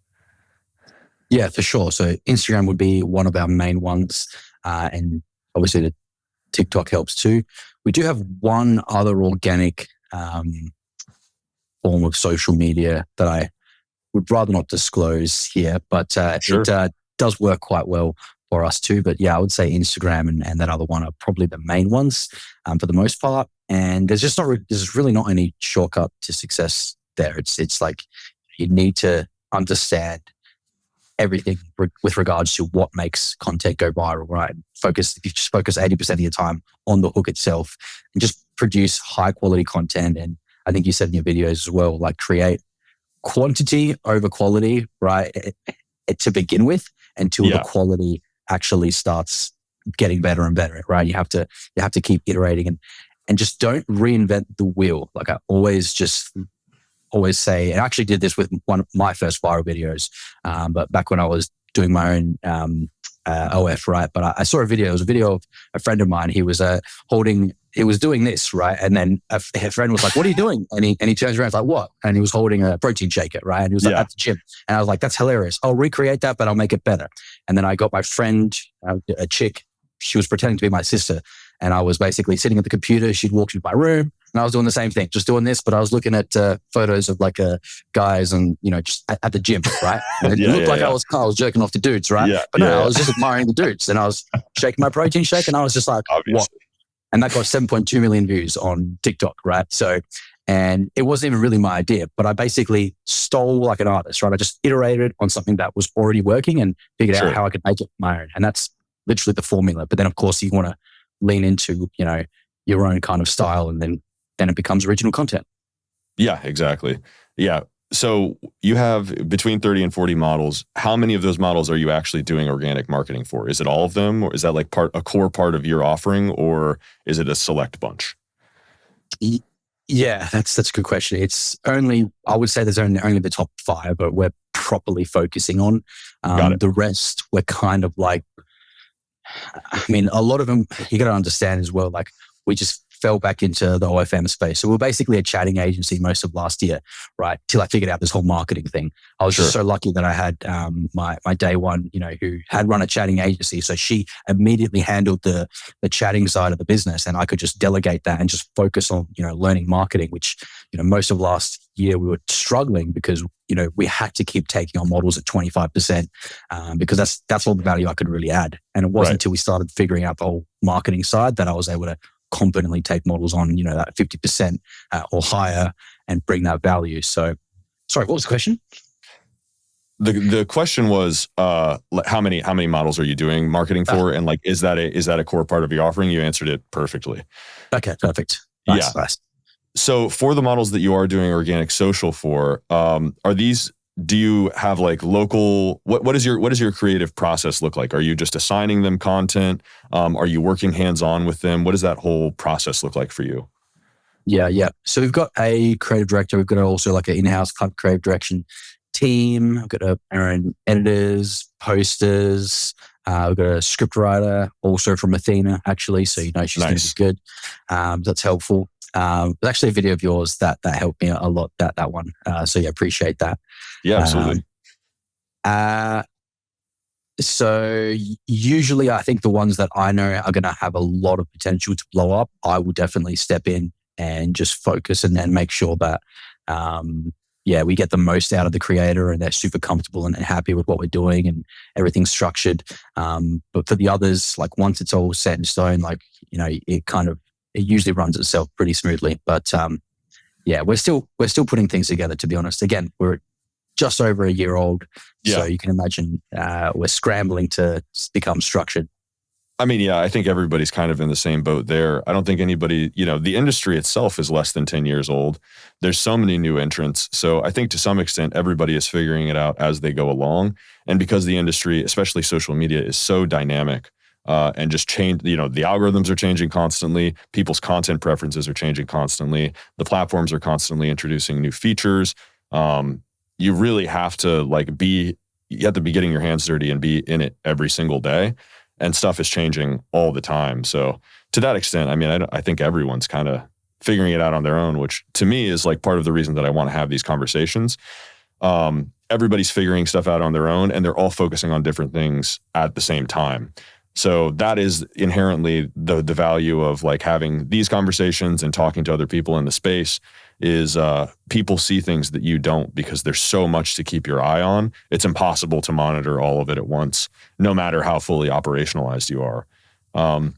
Yeah, for sure. So Instagram would be one of our main ones. And obviously the TikTok helps too. We do have one other organic form of social media that I would rather not disclose here, but it does work quite well for us too. But yeah, I would say Instagram and that other one are probably the main ones for the most part. And there's really not any shortcut to success there. It's like you need to understand everything with regards to what makes content go viral, right? If you just focus 80% of your time on the hook itself and just produce high quality content. And I think you said in your videos as well, like create quantity over quality, right? To begin with, until the quality actually starts getting better and better, right? You have to keep iterating and just don't reinvent the wheel. Like I always say, and I actually did this with one of my first viral videos, but back when I was doing my own OF, right? But I saw a video. It was a video of a friend of mine. He was doing this, right? And then a friend was like, "What are you doing?" And he turns around, and was like, "What?" And he was holding a protein shaker, right? And he was like, "At the gym." And I was like, "That's hilarious. I'll recreate that, but I'll make it better." And then I got my friend, a chick. She was pretending to be my sister. And I was basically sitting at the computer. She'd walked into my room and I was doing the same thing, just doing this, but I was looking at photos of like guys and, just at the gym, right? And it looked like I was jerking off to dudes, right? I was just admiring the dudes and I was shaking my protein shake and I was just like, obviously. What? And that got 7.2 million views on TikTok, right? So, and it wasn't even really my idea, but I basically stole like an artist, right? I just iterated on something that was already working and figured out how I could make it my own. And that's literally the formula. But then of course you want to lean into, your own kind of style and then it becomes original content. Yeah, exactly. Yeah. So you have between 30 and 40 models. How many of those models are you actually doing organic marketing for? Is it all of them, or is that like a core part of your offering, or is it a select bunch? Yeah, that's a good question. It's only, I would say there's only the top 5, but we're properly focusing on. Got it. The rest, we're kind of like, I mean, a lot of them, you got to understand as well, like we just fell back into the OFM space. So we're basically a chatting agency most of last year, right? Till I figured out this whole marketing thing. I was just so lucky that I had my day one, who had run a chatting agency. So she immediately handled the chatting side of the business, and I could just delegate that and just focus on, learning marketing, which, most of last year we were struggling because, we had to keep taking on models at 25% because that's all the value I could really add. And it wasn't until we started figuring out the whole marketing side that I was able to confidently take models on, that 50% or higher and bring that value. So, sorry, what was the question? The question was, how many models are you doing marketing for, and like, is that a core part of your offering? You answered it perfectly. Okay, perfect. Nice. So for the models that you are doing organic social for, do you have like local, what does your creative process look like? Are you just assigning them content? Are you working hands-on with them? What does that whole process look like for you? Yeah. So we've got a creative director. We've got also like an in-house creative direction team. We've got our own editors, posters. We've got a script writer also from Athena, actually. So, she's going to be good. That's helpful. There's actually a video of yours that helped me a lot, that one. So yeah, appreciate that. Yeah, absolutely. So usually I think the ones that I know are going to have a lot of potential to blow up, I will definitely step in and just focus and then make sure that, we get the most out of the creator and they're super comfortable and happy with what we're doing and everything's structured. But for the others, like once it's all set in stone, like, it usually runs itself pretty smoothly. But we're still putting things together, to be honest. Again, we're just over a year old. Yeah. So you can imagine we're scrambling to become structured. I mean, yeah, I think everybody's kind of in the same boat there. I don't think anybody, the industry itself is less than 10 years old. There's so many new entrants. So I think to some extent, everybody is figuring it out as they go along. And because the industry, especially social media, is so dynamic, and just change, the algorithms are changing constantly. People's content preferences are changing constantly. The platforms are constantly introducing new features. You really have to you have to be getting your hands dirty and be in it every single day. And stuff is changing all the time. So to that extent, I mean, I think everyone's kind of figuring it out on their own, which to me is like part of the reason that I want to have these conversations. Everybody's figuring stuff out on their own, and they're all focusing on different things at the same time. So that is inherently the value of like having these conversations and talking to other people in the space is people see things that you don't because there's so much to keep your eye on. It's impossible to monitor all of it at once, no matter how fully operationalized you are. And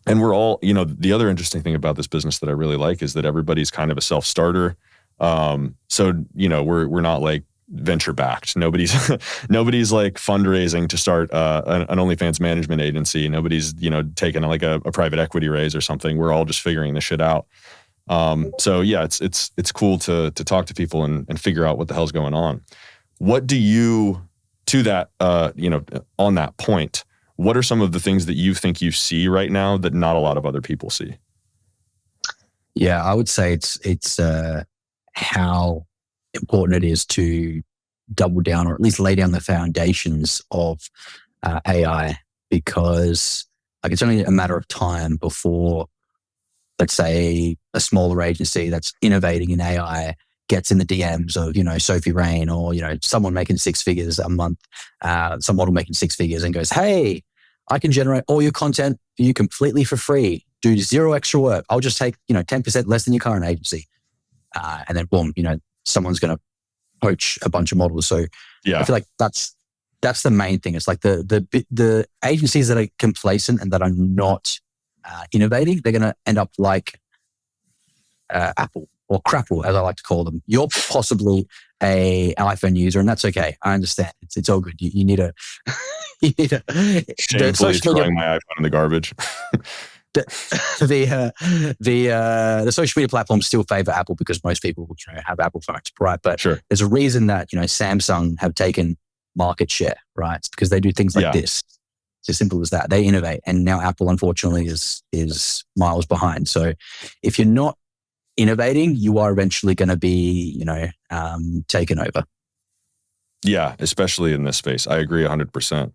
we're all, the other interesting thing about this business that I really like is that everybody's kind of a self-starter. So, we're not like venture backed. Nobody's like fundraising to start an OnlyFans management agency. Nobody's taking like a private equity raise or something. We're all just figuring this shit out. So yeah, it's cool to talk to people and figure out what the hell's going on. What do you, to that on that point, what are some of the things that you think you see right now that not a lot of other people see? Yeah, I would say it's how important it is to double down or at least lay down the foundations of AI, because like it's only a matter of time before, let's say, a smaller agency that's innovating in AI gets in the DMs of, Sophie Rain or, someone making 6 figures a month, some model making 6 figures and goes, hey, I can generate all your content for you completely for free. Do 0 extra work. I'll just take, 10% less than your current agency. And then boom, someone's going to poach a bunch of models. So yeah, I feel like that's the main thing. It's like the agencies that are complacent and that are not innovating, they're going to end up like Apple or Crapple, as I like to call them. You're possibly an iPhone user, and that's okay. I understand. It's all good. You need a shamefully throwing my iPhone in the garbage. The social media platforms still favor Apple because most people have Apple phones, right? But sure, there's a reason that Samsung have taken market share, right? It's because they do things like this. It's as simple as that. They innovate, and now Apple, unfortunately, is miles behind. So if you're not innovating, you are eventually going to be, taken over. Yeah, especially in this space. I agree 100%.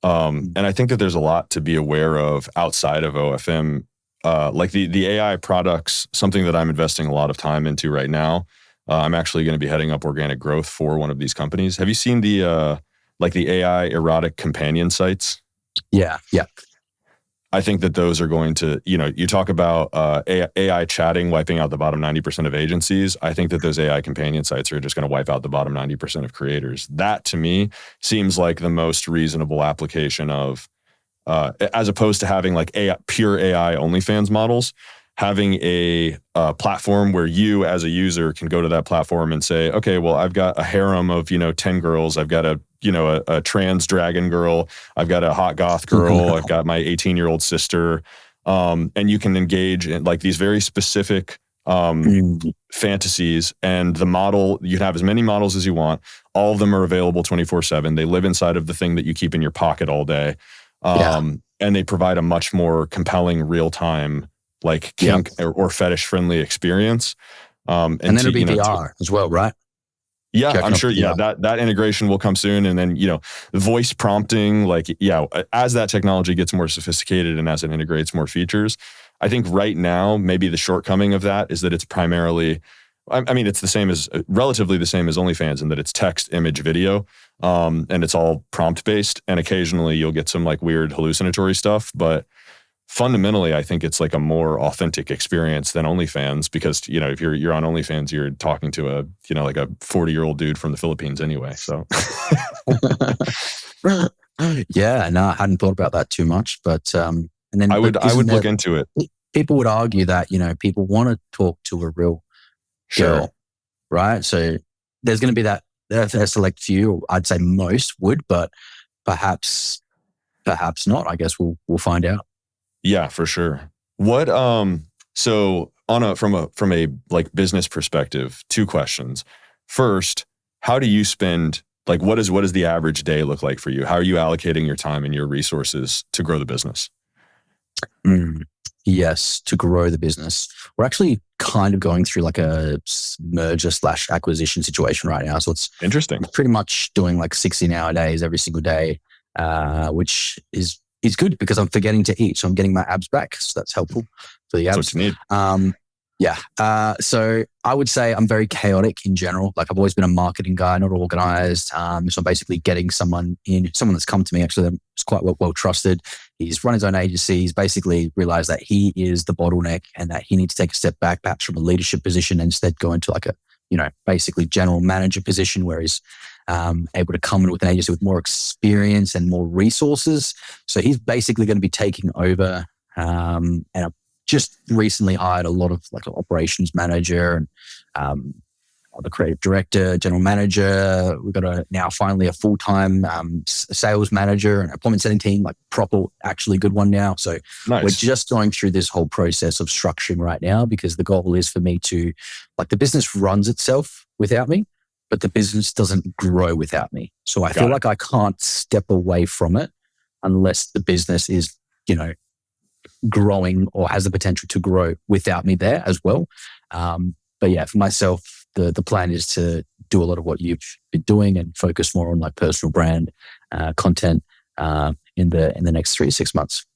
And I think that there's a lot to be aware of outside of OFM, like the AI products, something that I'm investing a lot of time into right now. I'm actually going to be heading up organic growth for one of these companies. Have you seen the AI erotic companion sites? Yeah. I think that those are going to, you talk about AI chatting wiping out the bottom 90% of agencies. I think that those AI companion sites are just going to wipe out the bottom 90% of creators. That to me seems like the most reasonable application of, as opposed to having like pure AI OnlyFans models, having a platform where you as a user can go to that platform and say, okay, well, I've got a harem of, 10 girls. I've got a trans dragon girl. I've got a hot goth girl. I've got my 18-year-old sister. And you can engage in like these very specific fantasies, and the model, you can have as many models as you want. All of them are available 24/7. They live inside of the thing that you keep in your pocket all day. And they provide a much more compelling real-time, like kink or fetish friendly experience. And then it'll be VR as well, right? Yeah, I'm sure. Yeah, that integration will come soon. And then, voice prompting, as that technology gets more sophisticated and as it integrates more features, I think right now, maybe the shortcoming of that is that it's primarily, it's relatively the same as OnlyFans in that it's text, image, video, and it's all prompt based. And occasionally you'll get some like weird hallucinatory stuff, but fundamentally, I think it's like a more authentic experience than OnlyFans because, if you're on OnlyFans, you're talking to a 40-year-old dude from the Philippines anyway. So, yeah, no, I hadn't thought about that too much, but and then I would look into it. People would argue that people want to talk to a real girl, right? So there's going to be that select few. I'd say most would, but perhaps not. I guess we'll find out. Yeah, for sure. What so from a like business perspective, two questions. First, how do you spend, like what does the average day look like for you? How are you allocating your time and your resources to grow the business? Yes, to grow the business. We're actually kind of going through like a merger / acquisition situation right now. So it's interesting. Pretty much doing like 16-hour days every single day, which is good because I'm forgetting to eat. So I'm getting my abs back. So that's helpful for the abs. That's what you need. So I would say I'm very chaotic in general. Like I've always been a marketing guy, not organized. So I'm basically getting someone that's come to me, actually, that's quite well trusted. He's run his own agency. He's basically realized that he is the bottleneck and that he needs to take a step back, perhaps from a leadership position, and instead go into like a, basically general manager position where he's able to come in with an agency with more experience and more resources. So he's basically going to be taking over. And I've just recently hired a lot of like an operations manager and the creative director, general manager. We've got now finally a full-time sales manager and appointment setting team, like proper, actually good one now. So nice. We're just going through this whole process of structuring right now because the goal is for me to, like, the business runs itself without me, but the business doesn't grow without me. So I feel like I can't step away from it unless the business is, growing or has the potential to grow without me there as well. But yeah, for myself, the plan is to do a lot of what you've been doing and focus more on like personal brand content in the next 3 to 6 months.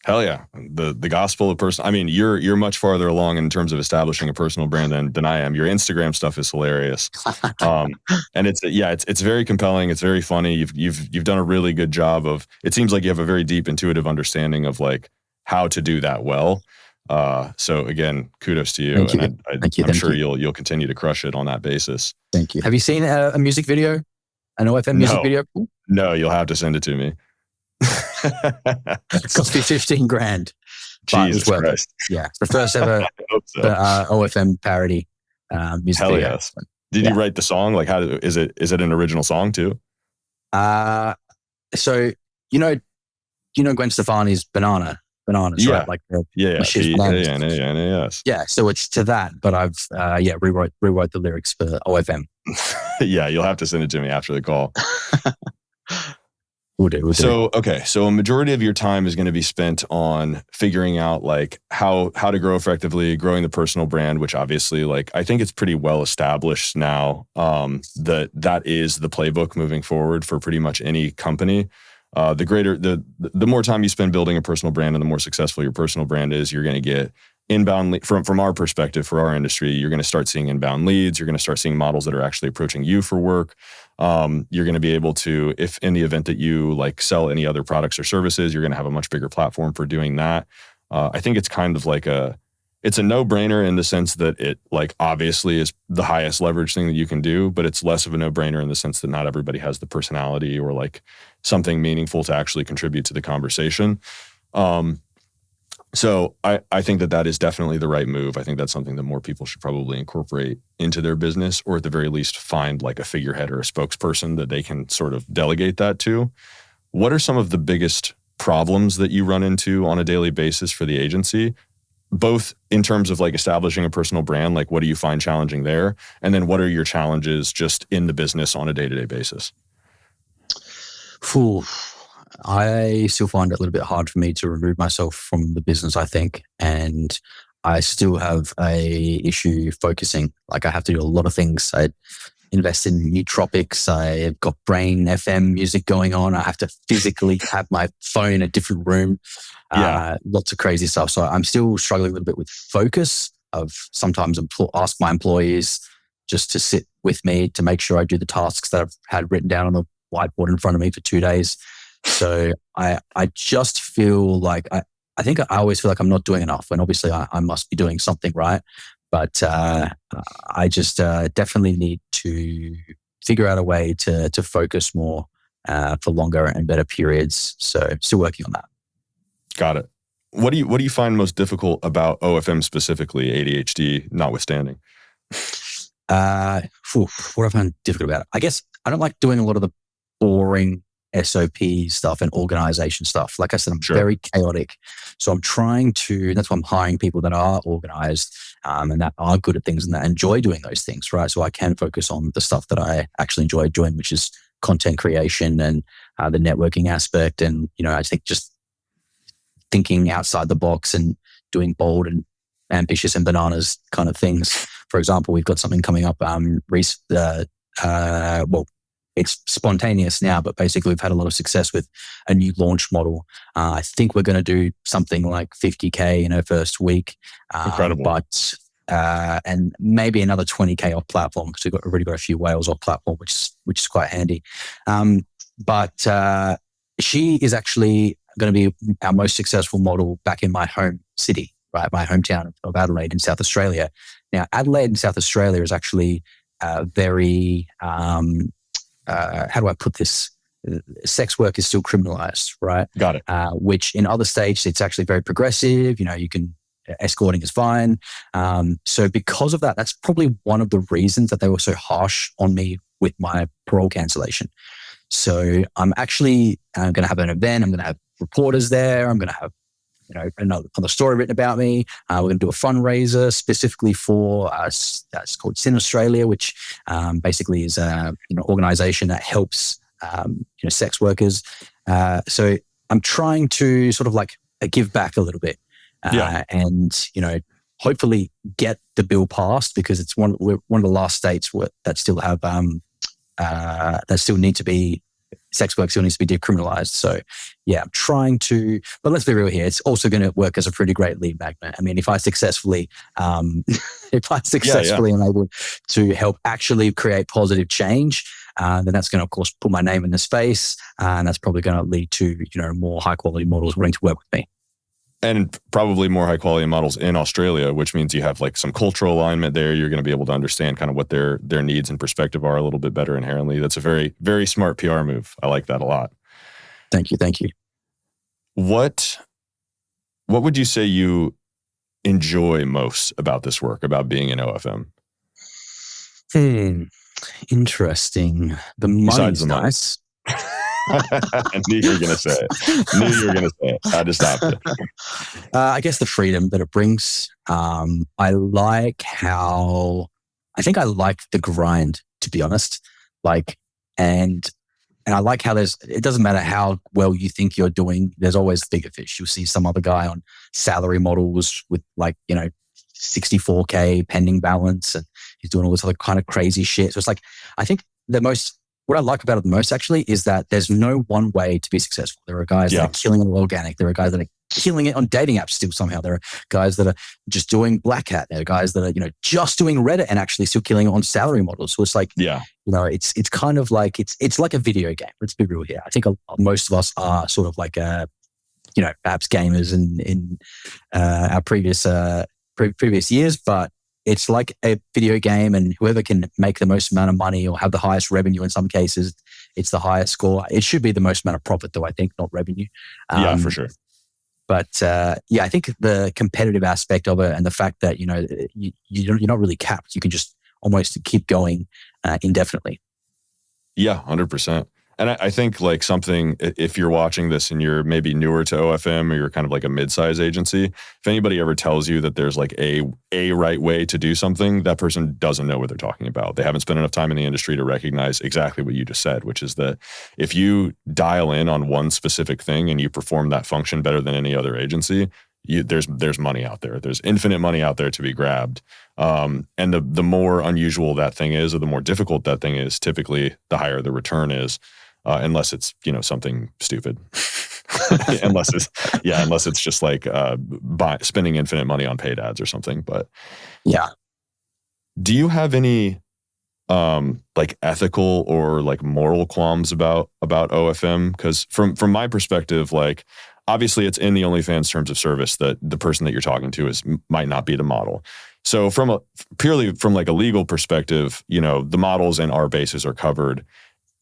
Hell yeah. The gospel of personal. I mean, you're much farther along in terms of establishing a personal brand than I am. Your Instagram stuff is hilarious. And it's very compelling. It's very funny. You've done a really good job of, it seems like you have a very deep intuitive understanding of like how to do that well. So again, kudos to you. I'm sure you'll continue to crush it on that basis. Thank you. Have you seen a music video? An OFM music video? No, you'll have to send it to me. It cost me $15,000. Jesus Christ. Yeah. It's the first ever OFM parody music Hell video. Yes. Did you write the song? Like, how is it an original song too? So Gwen Stefani's Bananas, right? Like yes. Yeah, so it's to that, but I've rewrote the lyrics for OFM. Yeah, you'll have to send it to me after the call. We'll do. So a majority of your time is going to be spent on figuring out like how to grow effectively, growing the personal brand, which obviously like I think it's pretty well established now that is the playbook moving forward for pretty much any company. The more time you spend building a personal brand and the more successful your personal brand is, you're going to get inbound from our perspective for our industry. You're going to start seeing inbound leads. You're going to start seeing models that are actually approaching you for work. You're going to be able to, if in the event that you like sell any other products or services, you're going to have a much bigger platform for doing that. I think it's kind of like it's a no-brainer in the sense that it like obviously is the highest leverage thing that you can do, but it's less of a no-brainer in the sense that not everybody has the personality or like something meaningful to actually contribute to the conversation. So I think that is definitely the right move. I think that's something that more people should probably incorporate into their business, or at the very least find like a figurehead or a spokesperson that they can sort of delegate that to. What are some of the biggest problems that you run into on a daily basis for the agency, both in terms of like establishing a personal brand, like what do you find challenging there? And then what are your challenges just in the business on a day-to-day basis? I still find it a little bit hard for me to remove myself from the business, I think. And I still have a issue focusing. Like I have to do a lot of things. I invest in nootropics. I've got Brain FM music going on. I have to physically have my phone in a different room. Lots of crazy stuff. So I'm still struggling a little bit with focus. Of sometimes ask my employees just to sit with me to make sure I do the tasks that I've had written down on the whiteboard in front of me for 2 days. So I just feel like I think I always feel like I'm not doing enough, when obviously I must be doing something right. But I just definitely need to figure out a way to focus more for longer and better periods. So still working on that. Got it. What do you find most difficult about OFM specifically, ADHD notwithstanding? What I find difficult about it? I guess I don't like doing a lot of the boring SOP stuff and organization stuff. Like I said, I'm very chaotic. So I'm that's why I'm hiring people that are organized and that are good at things and that enjoy doing those things, right? So I can focus on the stuff that I actually enjoy doing, which is content creation and the networking aspect. And, I think just thinking outside the box and doing bold and ambitious and bananas kind of things. For example, we've got something coming up, it's spontaneous now, but basically we've had a lot of success with a new launch model. I think we're going to do something like 50K in our first week. Incredible. And maybe another 20K off platform, because we've already got a few whales off platform, which is quite handy. But she is actually going to be our most successful model back in my home city, right? My hometown of Adelaide in South Australia. Now, Adelaide in South Australia is actually very... how do I put this? Sex work is still criminalized, right? Got it. Which in other states, it's actually very progressive. Escorting is fine. So because of that, that's probably one of the reasons that they were so harsh on me with my parole cancellation. So I'm actually going to have an event. I'm going to have reporters there. I'm going to have another story written about me. We're going to do a fundraiser specifically for it's called Sin Australia, which basically is an organization that helps sex workers. So I'm trying to sort of like give back a little bit, and hopefully get the bill passed, because we're one of the last states that still have that still need to be. Sex work still needs to be decriminalized. So I'm trying to, but let's be real here. It's also going to work as a pretty great lead magnet. I mean, if I successfully am able to help actually create positive change, then that's going to, of course, put my name in the space. And that's probably going to lead to, more high quality models wanting to work with me. And probably more high quality models in Australia, which means you have like some cultural alignment there. You're going to be able to understand kind of what their needs and perspective are a little bit better inherently. That's a very, very smart PR move. I like that a lot. Thank you. What would you say you enjoy most about this work, about being in OFM? Interesting. The money's nice. I knew you were going to say it. I just stopped it. I guess the freedom that it brings. I like the grind, to be honest. And And I like how it doesn't matter how well you think you're doing, there's always bigger fish. You'll see some other guy on salary models with 64K pending balance, and he's doing all this other kind of crazy shit. So it's like, I think what I like about it the most actually is that there's no one way to be successful. There are guys that are killing it organic. There are guys that are killing it on dating apps still somehow. There are guys that are just doing black hat. There are guys that are, just doing Reddit and actually still killing it on salary models. So it's like, it's kind of like, it's like a video game. Let's be real here. I think most of us are sort of like, perhaps gamers in our previous years, but it's like a video game, and whoever can make the most amount of money or have the highest revenue in some cases, it's the highest score. It should be the most amount of profit though, I think, not revenue. For sure. But I think the competitive aspect of it and the fact that, you're not really capped. You can just almost keep going indefinitely. Yeah, 100%. And I think like something, if you're watching this and you're maybe newer to OFM or you're kind of like a mid-size agency, if anybody ever tells you that there's like a right way to do something, that person doesn't know what they're talking about. They haven't spent enough time in the industry to recognize exactly what you just said, which is that if you dial in on one specific thing and you perform that function better than any other agency, there's money out there. There's infinite money out there to be grabbed. And the more unusual that thing is, or the more difficult that thing is, typically the higher the return is. Unless it's, something stupid. unless it's just like spending infinite money on paid ads or something. But yeah. Do you have any like ethical or like moral qualms about OFM? Because from my perspective, like obviously it's in the OnlyFans terms of service that the person that you're talking to might not be the model. So purely from like a legal perspective, the models and our bases are covered.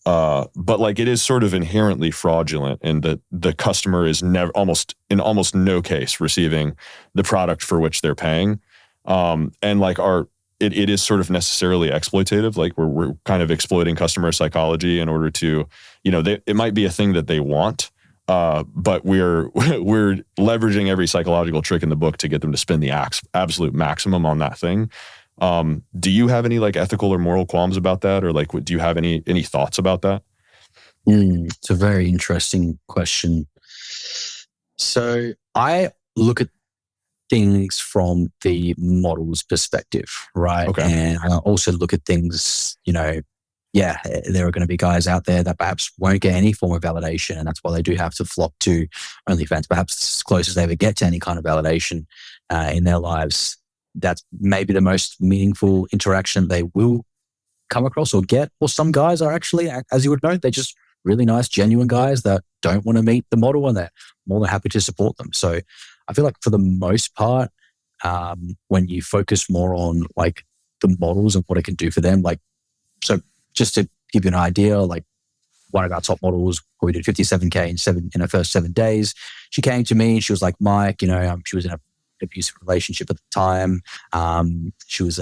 But like it is sort of inherently fraudulent in that the customer is in almost no case receiving the product for which they're paying. And like it is sort of necessarily exploitative. Like we're kind of exploiting customer psychology in order to, it might be a thing that they want, but we're leveraging every psychological trick in the book to get them to spend the absolute maximum on that thing. Do you have any like ethical or moral qualms about that? Or like, do you have any thoughts about that? It's a very interesting question. So I look at things from the model's perspective, right? Okay. And I also look at things, there are going to be guys out there that perhaps won't get any form of validation. And that's why they do have to flock to OnlyFans, perhaps as close as they ever get to any kind of validation in their lives. That's maybe the most meaningful interaction they will come across or get. Or some guys are actually, as you would know, they're just really nice, genuine guys that don't want to meet the model and they're more than happy to support them. So I feel like for the most part, when you focus more on like the models and what it can do for them, like, so just to give you an idea, like one of our top models who we did 57K in her first 7 days, she came to me and she was like, Mike, she was in a abusive relationship at the time. She was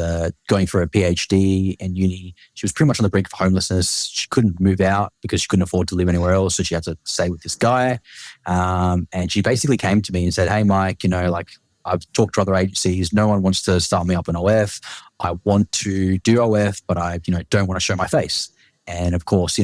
going for a PhD in uni. She was pretty much on the brink of homelessness. She couldn't move out because she couldn't afford to live anywhere else. So she had to stay with this guy. And she basically came to me and said, hey, Mike, I've talked to other agencies. No one wants to start me up in OF. I want to do OF, but I, don't want to show my face. And of course,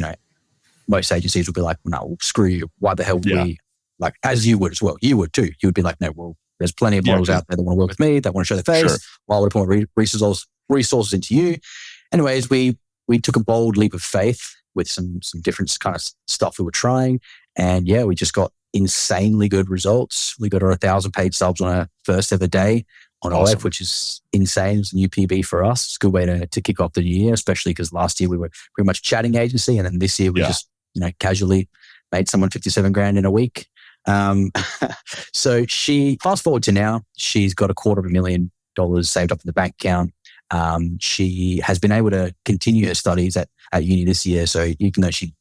most agencies will be like, no, screw you. Why the hell would we, like, as you would as well. You would too. You would be like, no, well, there's plenty of models out there that want to work with me, that want to show their face. Sure. Why would I put my resources into you? Anyways, we took a bold leap of faith with some different kind of stuff we were trying. And we just got insanely good results. We got 1,000 paid subs on our first ever day on OF, which is insane. It's a new PB for us. It's a good way to kick off the new year, especially because last year we were pretty much a chatting agency. And then this year we just, casually made someone 57 grand in a week. So she, fast forward to now, she's got $250,000 saved up in the bank account. She has been able to continue her studies at uni this year. So even though she,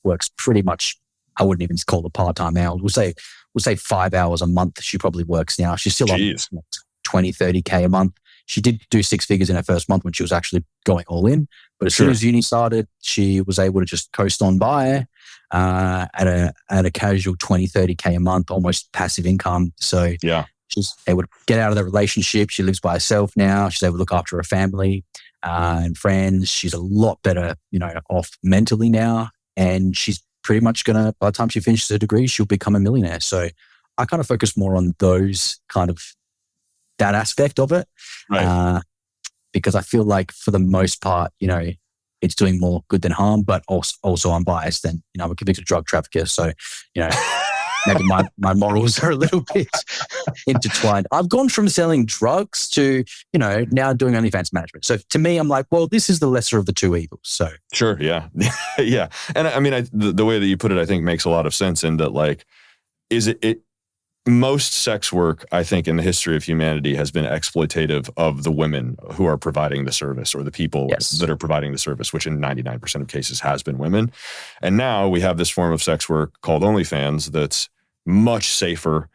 works pretty much, I wouldn't even call it part-time hours. We'll say 5 hours a month she probably works now. She's still on 20, 30K a month. She did do 6 figures in her first month when she was actually going all in. But as soon as uni started, she was able to just coast on by at a casual 20, 30K a month, almost passive income. So she's able to get out of the relationship. She lives by herself now. She's able to look after her family and friends. She's a lot better, off mentally now. and she's pretty much gonna, by the time she finishes her degree, she'll become a millionaire. So I kind of focus more on those kind of that aspect of it, Right. because I feel like for the most part, it's doing more good than harm. But also I'm biased, and I'm a convicted drug trafficker, so maybe my morals are a little bit intertwined. I've gone from selling drugs to now doing OnlyFans management. So to me, I'm like, well, this is the lesser of the two evils. So Sure. Yeah. Yeah. And I mean, the way that you put it, I think makes a lot of sense in that, like, is it most sex work, I think, in the history of humanity has been exploitative of the women who are providing the service, or the people yes, that are providing the service, which in 99% of cases has been women. And now we have this form of sex work called OnlyFans that's much safer,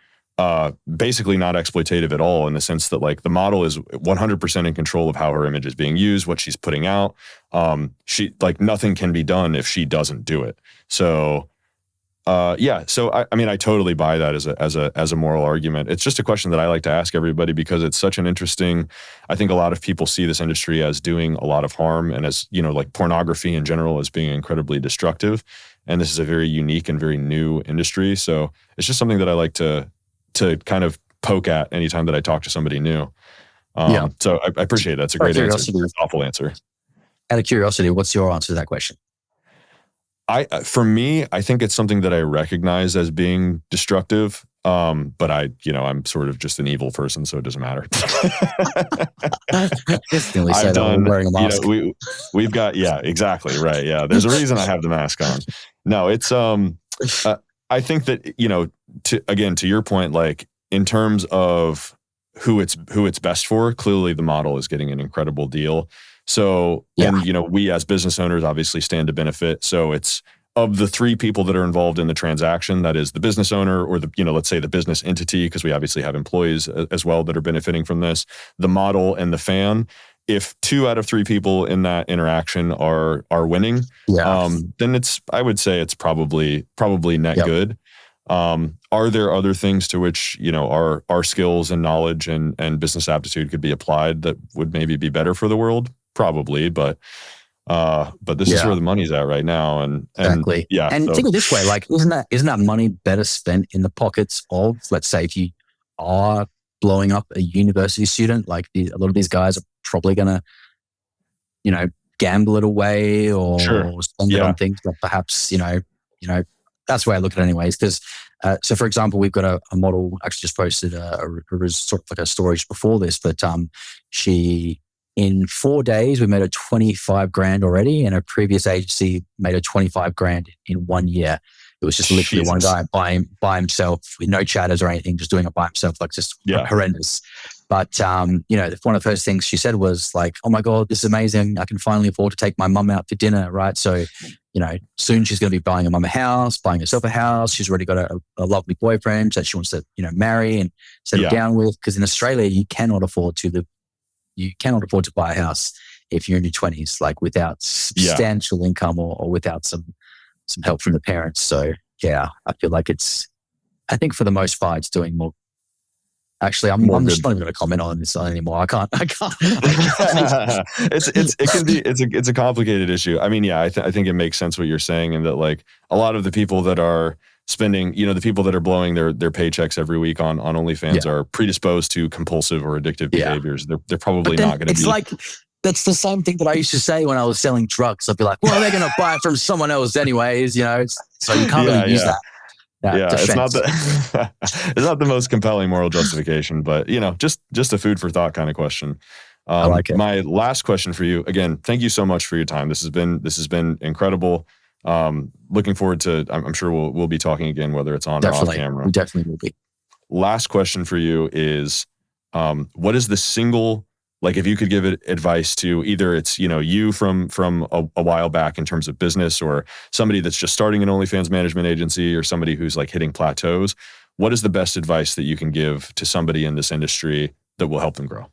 basically not exploitative at all, in the sense that, like, the model is 100% in control of how her image is being used, what she's putting out. She, like, nothing can be done if she doesn't do it. So yeah. So I mean, I totally buy that as a moral argument. It's just a question that I like to ask everybody, because it's such an interesting. I think a lot of people see this industry as doing a lot of harm, and as like pornography in general as being incredibly destructive. And this is a very unique and very new industry. So it's just something that I like to kind of poke at anytime that I talk to somebody new. yeah. So I appreciate it. That's a great answer. That's an awful answer. Out of curiosity, what's your answer to that question? For me, I think it's something that I recognize as being destructive. But I'm sort of just an evil person, so it doesn't matter. I've done, wearing a mask. We've got, yeah, exactly. Right. Yeah. There's a reason I have the mask on. No, it's, I think that, to your point, like, in terms of who it's best for, clearly the model is getting an incredible deal. So, yeah. And, we as business owners obviously stand to benefit. So it's, of the three people that are involved in the transaction, that is the business owner, or the, let's say the business entity, because we obviously have employees as well that are benefiting from this, the model and the fan. If 2 out of 3 people in that interaction are winning, then I would say it's probably net good. Are there other things to which, our skills and knowledge and business aptitude could be applied that would maybe be better for the world? Probably, but this is where the money's at right now. And exactly. And think of it this way, like, isn't that money better spent in the pockets of, let's say, if you are blowing up a university student, like a lot of these guys are probably going to, gamble it away or spend it on things that perhaps, that's the way I look at it anyways. Because, so for example, we've got a model, actually just posted sort of like a story before this, but she, in 4 days, we made her 25 grand already, and her previous agency made her 25 grand in 1 year. It was just literally one guy by himself with no chatters or anything, just doing it by himself, like just horrendous. But, one of the first things she said was like, oh my God, this is amazing. I can finally afford to take my mum out for dinner, right? So, soon she's going to be buying her mum a house, buying herself a house. She's already got a lovely boyfriend that she wants to, marry and settle down with. Because in Australia, you cannot afford to buy a house if you're in your 20s, like without substantial income or without some help from the parents. So yeah, I feel like I think for the most part, it's doing more. Actually, I'm just not even going to comment on this anymore. I can't. It's a complicated issue. I mean, I think it makes sense what you're saying, and that, like, a lot of the people that are spending, the people that are blowing their paychecks every week on OnlyFans are predisposed to compulsive or addictive behaviors. They're probably not going to be. It's like, that's the same thing that I used to say when I was selling drugs. I'd be like, well, they're going to buy it from someone else anyways, so you can't really use that. It's not the most compelling moral justification, but just a food for thought kind of question. I like it. My last question for you, again, thank you so much for your time. This has been incredible. Looking forward to, I'm sure we'll be talking again, whether it's on or off camera. We definitely will be. Last question for you is, what is the single, like, if you could give it advice to either it's, you from a while back in terms of business, or somebody that's just starting an OnlyFans management agency, or somebody who's like hitting plateaus, what is the best advice that you can give to somebody in this industry that will help them grow?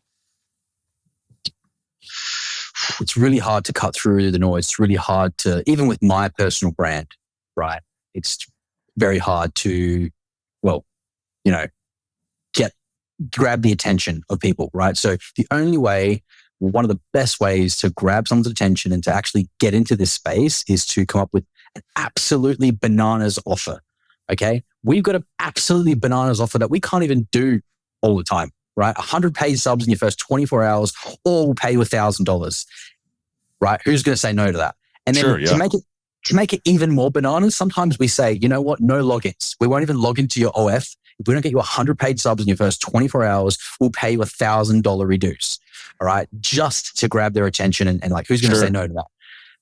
It's really hard to cut through the noise. It's really hard to, even with my personal brand, right? It's very hard to, grab the attention of people, right? So the only way one of the best ways to grab someone's attention and to actually get into this space is to come up with an absolutely bananas offer. Okay. We've got an absolutely bananas offer that we can't even do all the time, right? 100 paid subs in your first 24 hours, or we'll pay you $1,000, right? Who's going to say no to that? And then to make it even more bananas, sometimes we say, you know what? No logins. We won't even log into your OF. If we don't get you 100 paid subs in your first 24 hours, we'll pay you $1,000 reduce. All right. Just to grab their attention and like, who's going to say no to that?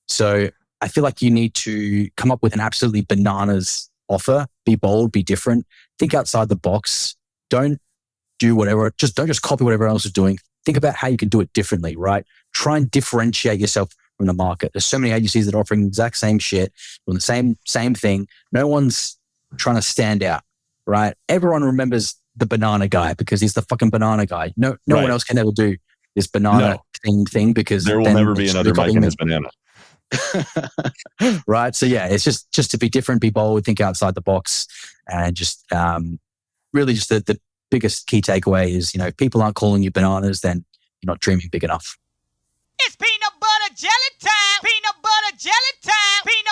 So I feel like you need to come up with an absolutely bananas offer, be bold, be different, think outside the box. Don't do whatever, don't just copy what everyone else is doing. Think about how you can do it differently, right? Try and differentiate yourself from the market. There's so many agencies that are offering the exact same shit, doing the same thing. No one's trying to stand out, right? Everyone remembers the banana guy because he's the fucking banana guy. No one else can ever do this banana thing because there will never be another Mike and his banana. Right. So yeah, it's just to be different, be bold, think outside the box, and just really just the biggest key takeaway is, if people aren't calling you bananas, then you're not dreaming big enough. It's peanut butter jelly time. Peanut butter jelly time. Peanut